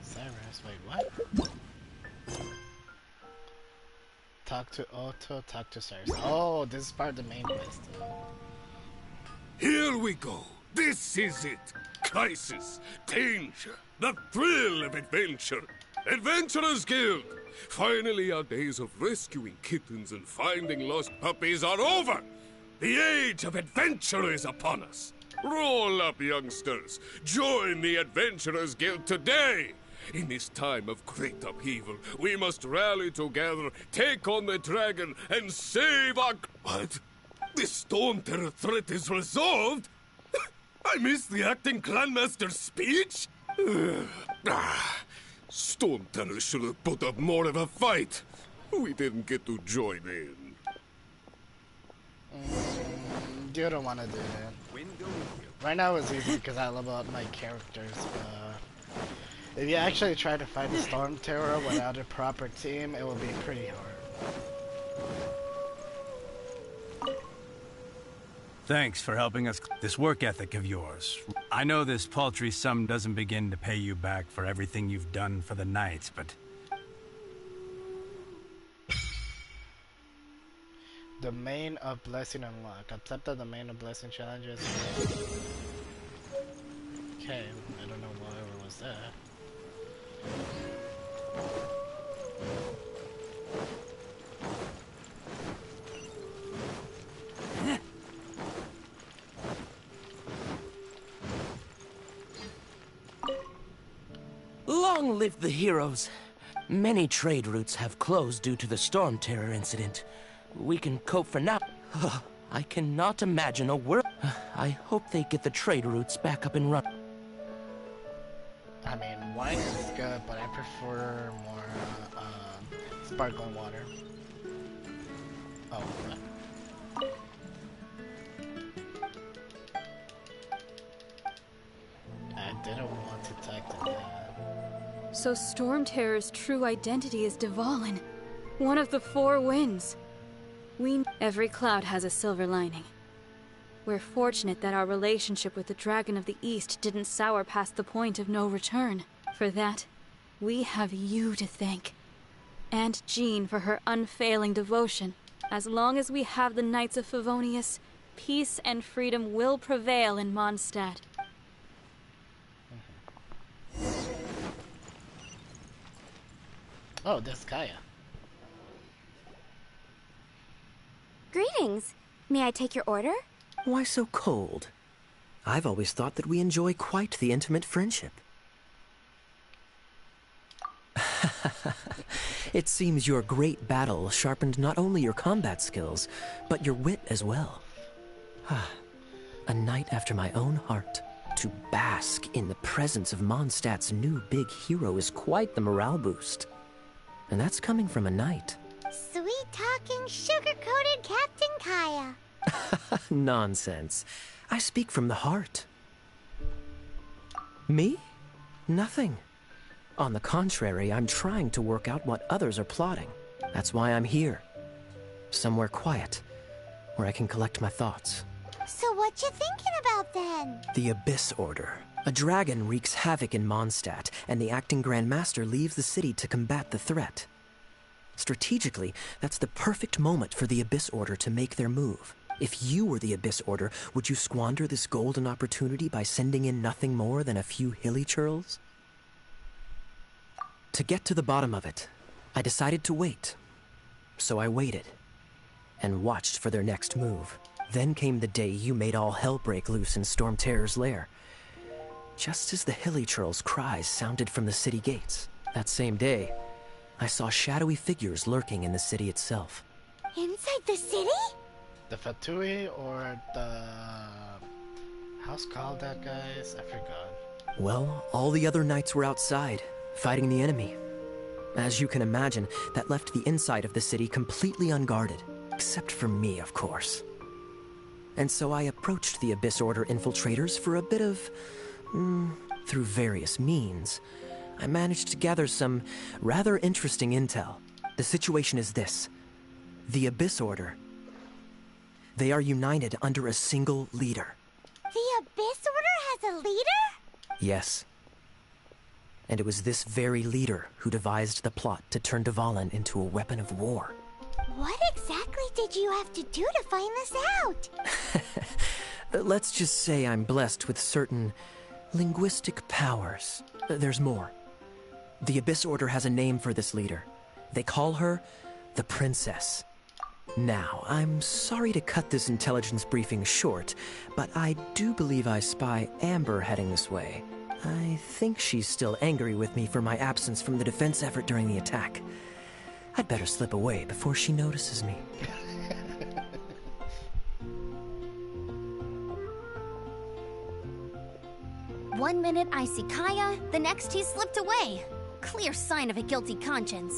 Cyrus, wait, what? Talk to Otto, talk to Cyrus. Oh, this is part of the main quest. Here we go. This is it. Crisis, danger, the thrill of adventure. Adventurers Guild. Finally, our days of rescuing kittens and finding lost puppies are over. The age of adventure is upon us. Roll up, youngsters. Join the Adventurers Guild today. In this time of great upheaval, we must rally together, take on the dragon, and save our... What? The Storm Terror threat is resolved? I missed the acting Clanmaster's speech? Storm Terror should have put up more of a fight. We didn't get to join in. You don't want to do that. Right now it's easy because I level up my characters, but if you actually try to fight the Storm Terror without a proper team, it will be pretty hard. Thanks for helping us. This work ethic of yours. I know this paltry sum doesn't begin to pay you back for everything you've done for the Knights, but... Domain of Blessing unlocked. Accept the Domain of Blessing challenges. Okay, I don't know whatever was that. Long live the heroes. Many trade routes have closed due to the Storm Terror incident. We can cope for now. I cannot imagine a world. I hope they get the trade routes back up and running. I mean, wine is good, but I prefer more sparkling water. Oh, right. I didn't want to type that. So Storm Terror's true identity is Dvalin, one of the four winds. Every cloud has a silver lining. We're fortunate that our relationship with the Dragon of the East didn't sour past the point of no return. For that, we have you to thank. And Jean for her unfailing devotion. As long as we have the Knights of Favonius, peace and freedom will prevail in Mondstadt. Oh, that's Kaya. Greetings. May I take your order? Why so cold? I've always thought that we enjoy quite the intimate friendship. It seems your great battle sharpened not only your combat skills, but your wit as well. A knight after my own heart. To bask in the presence of Mondstadt's new big hero is quite the morale boost. And that's coming from a knight. Sweet-talking, sugar-coated Captain Kaya. Nonsense. I speak from the heart. Me? Nothing. On the contrary, I'm trying to work out what others are plotting. That's why I'm here. Somewhere quiet, where I can collect my thoughts. So what you thinking about then? The Abyss Order. A dragon wreaks havoc in Mondstadt, and the acting Grand Master leaves the city to combat the threat. Strategically, that's the perfect moment for the Abyss Order to make their move. If you were the Abyss Order, would you squander this golden opportunity by sending in nothing more than a few hilly churls? To get to the bottom of it, I decided to wait. So I waited, and watched for their next move. Then came the day you made all hell break loose in Storm Terror's lair. Just as the hilly churls' cries sounded from the city gates. That same day, I saw shadowy figures lurking in the city itself. Inside the city? The Fatui or the... How's called that, guys? I forgot. Well, all the other knights were outside, fighting the enemy. As you can imagine, that left the inside of the city completely unguarded. Except for me, of course. And so I approached the Abyss Order infiltrators for a bit of... through various means. I managed to gather some rather interesting intel. The situation is this. The Abyss Order. They are united under a single leader. The Abyss Order has a leader? Yes. And it was this very leader who devised the plot to turn Dvalin into a weapon of war. What exactly did you have to do to find this out? Let's just say I'm blessed with certain linguistic powers. There's more. The Abyss Order has a name for this leader. They call her the Princess. Now, I'm sorry to cut this intelligence briefing short, but I do believe I spy Amber heading this way. I think she's still angry with me for my absence from the defense effort during the attack. I'd better slip away before she notices me. One minute I see Kaya, the next he slipped away. Clear sign of a guilty conscience.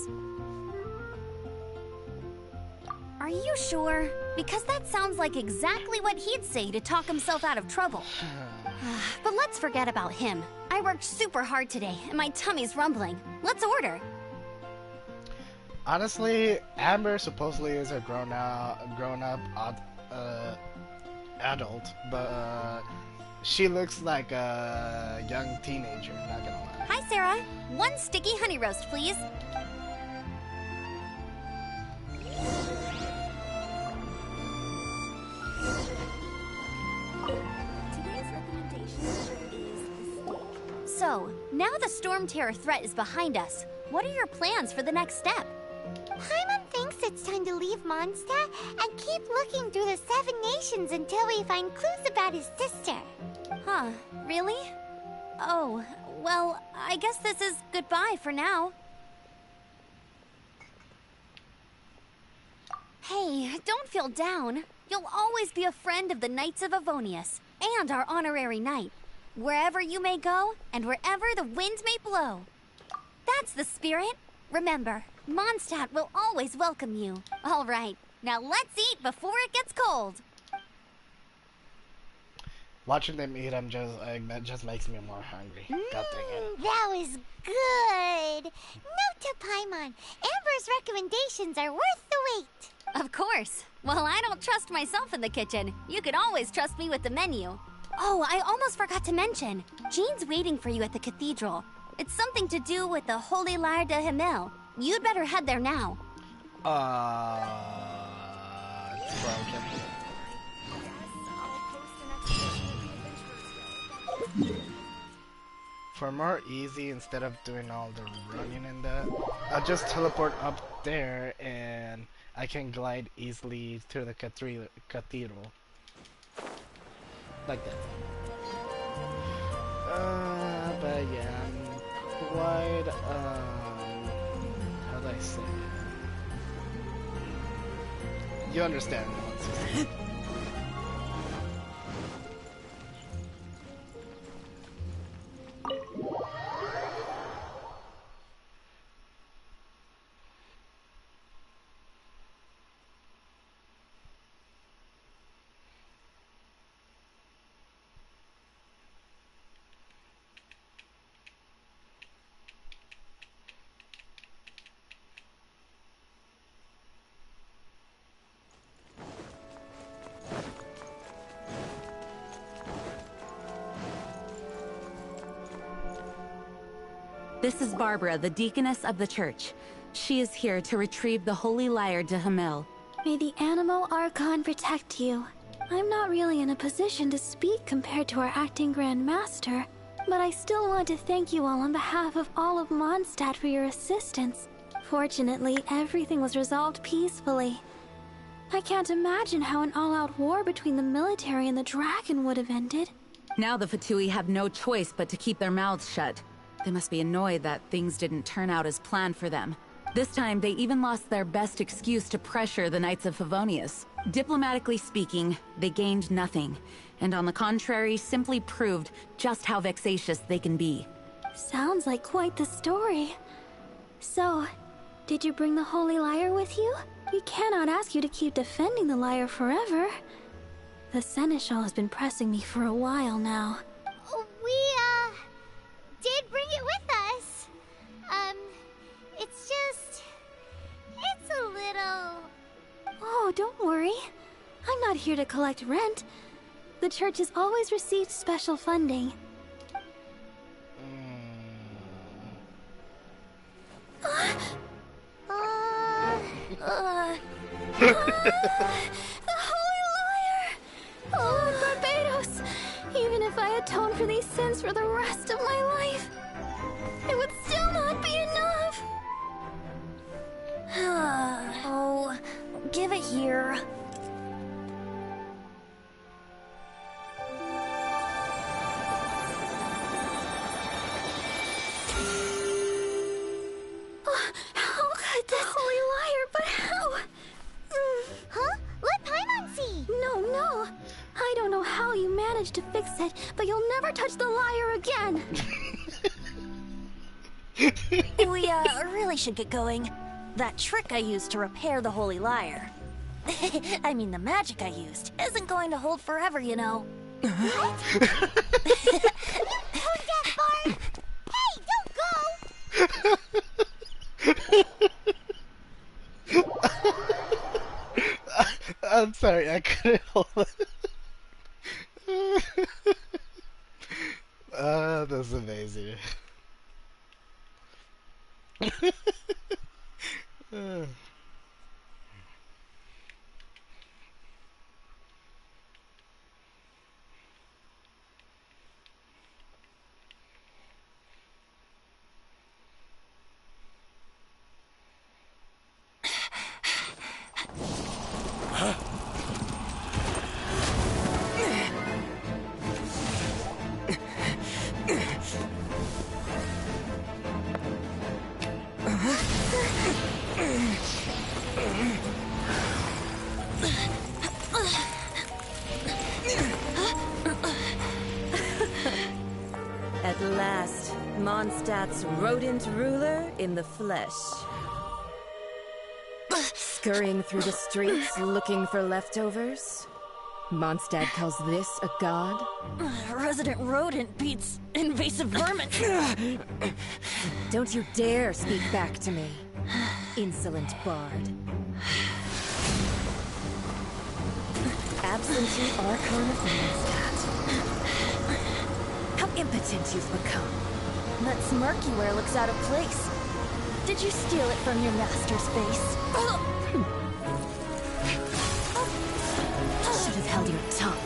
Are you sure? Because that sounds like exactly what he'd say to talk himself out of trouble. But let's forget about him. I worked super hard today, and my tummy's rumbling. Let's order. Honestly, Amber supposedly is a grown-up adult, but she looks like a young teenager, not gonna lie. Hi, Sarah. One sticky honey roast, please. So, now the Storm Terror threat is behind us. What are your plans for the next step? Paimon thinks it's time to leave Mondstadt and keep looking through the 7 nations until we find clues about his sister. Huh, really? Oh, well, I guess this is goodbye for now. Hey, don't feel down. You'll always be a friend of the Knights of Avonius, and our honorary knight. Wherever you may go, and wherever the wind may blow. That's the spirit. Remember, Mondstadt will always welcome you. All right, now let's eat before it gets cold. Watching them eat, it just makes me more hungry. God dang it. That was good. Note to Paimon, Amber's recommendations are worth the wait. Of course. Well, I don't trust myself in the kitchen. You can always trust me with the menu. Oh, I almost forgot to mention. Jean's waiting for you at the cathedral. It's something to do with the Holy Lyre de Himmel. You'd better head there now. It's broken. For more easy, instead of doing all the running and that, I'll just teleport up there and I can glide easily to the cathedral. Like that. But yeah, I'm quite, how do I say it? You understand what I'm saying. This is Barbara, the deaconess of the church. She is here to retrieve the Holy Lyre de Himmel. May the Animo Archon protect you. I'm not really in a position to speak compared to our acting Grand Master, but I still want to thank you all on behalf of all of Mondstadt for your assistance. Fortunately, everything was resolved peacefully. I can't imagine how an all-out war between the military and the dragon would have ended. Now the Fatui have no choice but to keep their mouths shut. They must be annoyed that things didn't turn out as planned for them. This time, they even lost their best excuse to pressure the Knights of Favonius. Diplomatically speaking, they gained nothing, and on the contrary, simply proved just how vexatious they can be. Sounds like quite the story. So, did you bring the Holy Lyre with you? We cannot ask you to keep defending the lyre forever. The Seneschal has been pressing me for a while now. We, did bring it with us. It's a little... Oh, don't worry. I'm not here to collect rent. The church has always received special funding. The Holy Lyre! Oh, Lord Barbados! Even if I atone for these sins for the rest of my life, it would still not be enough! Oh, give it here. How could the Holy Lyre, but how? Huh? Let Paimon see! No. I don't know how you managed to fix it, but you'll never touch the lyre again. We, really should get going. That trick I used to repair the Holy Lyre. I mean, the magic I used isn't going to hold forever, you know. What? Who's that, Bart? Hey, don't go! I'm sorry, I couldn't hold it. That's amazing. At last, Mondstadt's rodent ruler in the flesh. Scurrying through the streets looking for leftovers? Mondstadt calls this a god? Resident rodent beats invasive vermin. Don't you dare speak back to me, insolent bard. Absentee Archon of Mondstadt. How impotent you've become. That smirk you wear looks out of place. Did you steal it from your master's face? Should have held your tongue.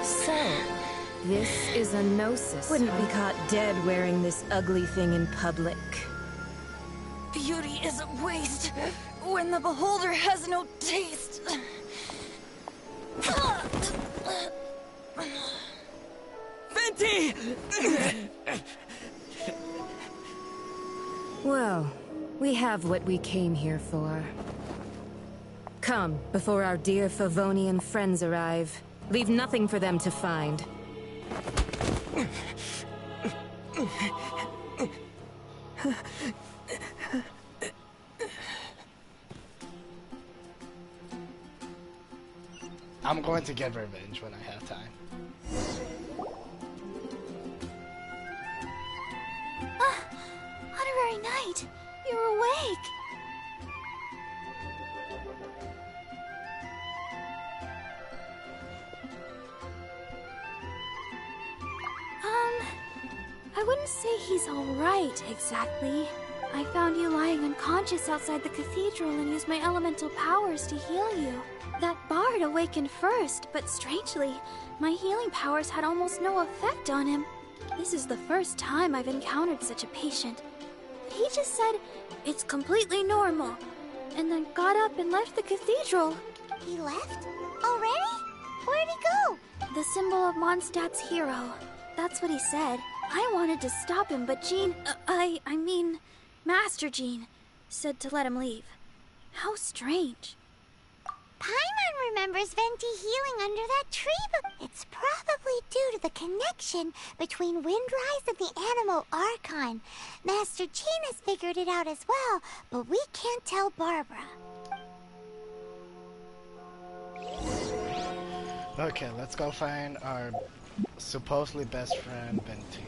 So, this is a gnosis. Wouldn't be caught dead wearing this ugly thing in public. Beauty is a waste when the beholder has no taste. Venti! Well, we have what we came here for. Come, before our dear Favonian friends arrive. Leave nothing for them to find. I'm going to get revenge when I have time. Honorary Knight, you're awake. I wouldn't say he's alright, exactly. I found you lying unconscious outside the cathedral and used my elemental powers to heal you. That bard awakened first, but strangely, my healing powers had almost no effect on him. This is the first time I've encountered such a patient. He just said, it's completely normal, and then got up and left the cathedral. He left? Already? Where'd he go? The symbol of Mondstadt's hero. That's what he said. I wanted to stop him, but Jean, I mean, Master Jean, said to let him leave. How strange. Paimon remembers Venti healing under that tree, but it's probably due to the connection between Windrise and the Animal Archon. Master Jean has figured it out as well, but we can't tell Barbara. Okay, let's go find our supposedly best friend, Venti.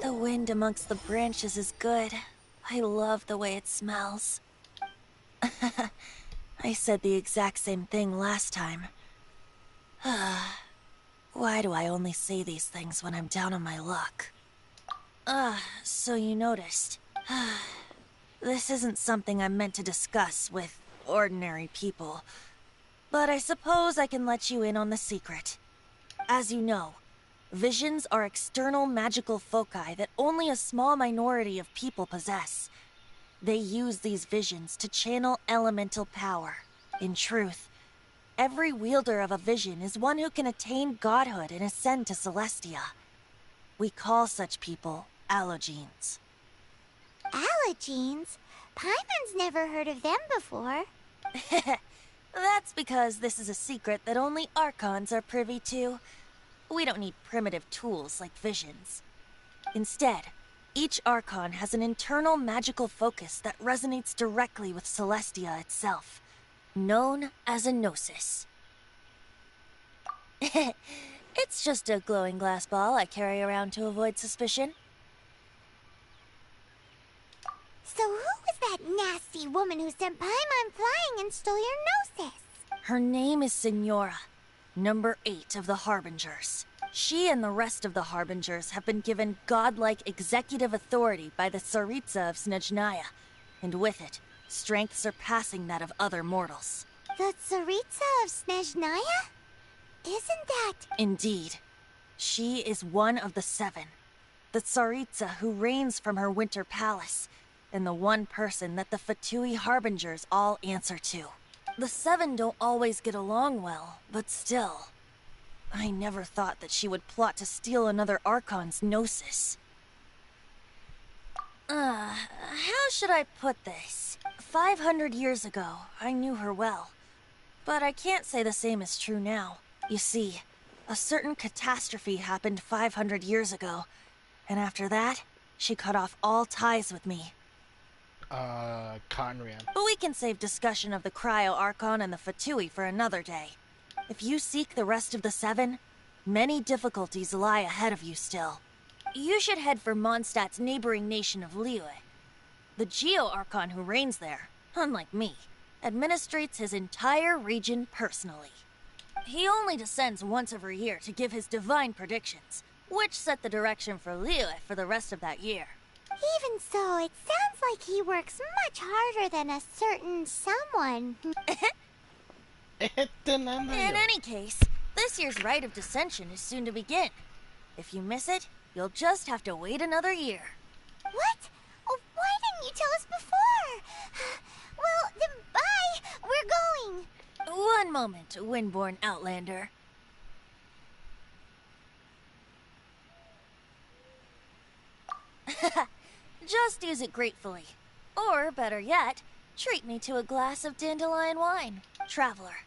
The wind amongst the branches is good. I love the way it smells. I said the exact same thing last time. Why do I only say these things when I'm down on my luck? So you noticed. This isn't something I'm meant to discuss with ordinary people. But I suppose I can let you in on the secret. As you know, visions are external magical foci that only a small minority of people possess. They use these visions to channel elemental power. In truth, every wielder of a vision is one who can attain godhood and ascend to Celestia. We call such people allogenes. Allogenes? Paimon's never heard of them before. That's because this is a secret that only Archons are privy to. We don't need primitive tools like visions. Instead, each Archon has an internal magical focus that resonates directly with Celestia itself, known as a gnosis. It's just a glowing glass ball I carry around to avoid suspicion. So who was that nasty woman who sent Paimon flying and stole your gnosis? Her name is Signora, number 8 of the Harbingers. She and the rest of the Harbingers have been given godlike executive authority by the Tsaritsa of Snezhnaya, and with it, strength surpassing that of other mortals. The Tsaritsa of Snezhnaya? Isn't that... Indeed. She is one of the 7. The Tsaritsa who reigns from her winter palace, and the one person that the Fatui Harbingers all answer to. The 7 don't always get along well, but still. I never thought that she would plot to steal another Archon's gnosis. How should I put this? 500 years ago, I knew her well. But I can't say the same is true now. You see, a certain catastrophe happened 500 years ago, and after that, she cut off all ties with me. Conrian. But we can save discussion of the Cryo Archon and the Fatui for another day. If you seek the rest of the 7, many difficulties lie ahead of you still. You should head for Mondstadt's neighboring nation of Liyue. The Geo-Archon who reigns there, unlike me, administrates his entire region personally. He only descends once every year to give his divine predictions, which set the direction for Liyue for the rest of that year. Even so, it sounds like he works much harder than a certain someone. In any case, this year's Rite of Dissension is soon to begin. If you miss it, you'll just have to wait another year. What? Oh, why didn't you tell us before? Well, then bye! We're going! One moment, Windborn Outlander. Just use it gratefully. Or, better yet, treat me to a glass of dandelion wine. Traveler,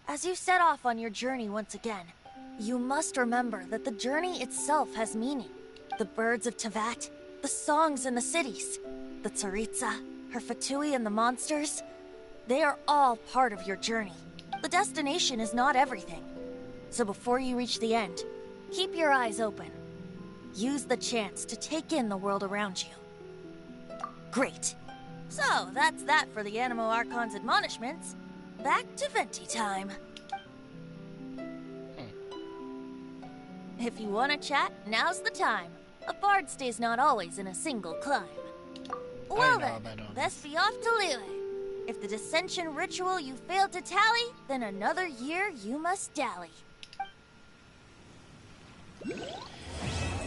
as you set off on your journey once again, you must remember that the journey itself has meaning. The birds of Teyvat, the songs in the cities, the Tsaritsa, her Fatui and the monsters, they are all part of your journey. The destination is not everything. So before you reach the end, keep your eyes open. Use the chance to take in the world around you. Great. So, that's that for the Animo Archon's admonishments. Back to Venti time. If you want to chat, now's the time. A bard stays not always in a single climb. Well then, best be off to Liyue. If the dissension ritual you failed to tally, then another year you must dally.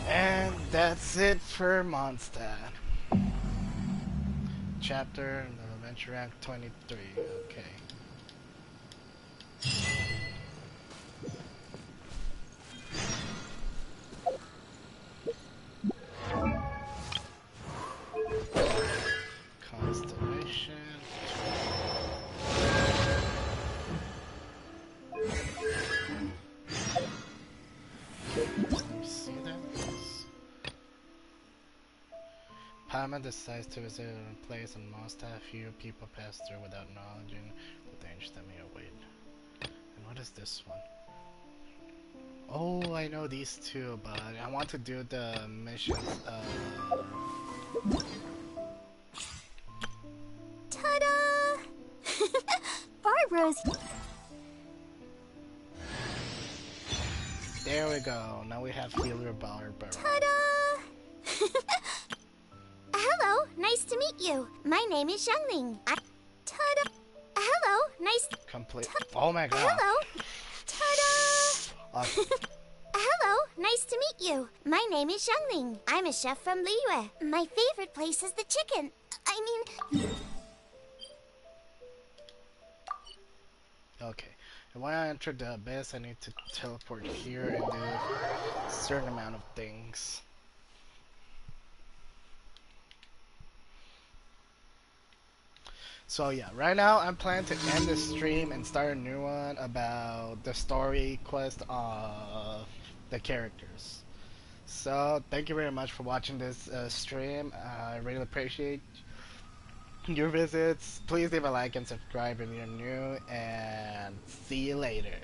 And that's it for Mondstadt. Chapter Adventure Act 23. Okay. Constellation. See that? Paimon decides to visit a place on Mondstadt. Few people pass through without acknowledging the dangers that may await. And what is this one? Oh, I know these two, but I want to do the missions. Ta-da! Barbara's... There we go. Now we have Healer Barbara. Ta-da! Hello, nice to meet you. My name is Xiangling. Ta-da! Hello, nice. Complete. Oh my god. Hello. Ta-da! Hello, nice to meet you. My name is Xiangling. I'm a chef from Liyue. My favorite place is the chicken. I mean... Okay. And when I enter the abyss, I need to teleport here and do a certain amount of things. So yeah, right now I'm planning to end the stream and start a new one about the story quest of the characters. So thank you very much for watching this stream. I really appreciate your visits. Please leave a like and subscribe if you're new, and see you later.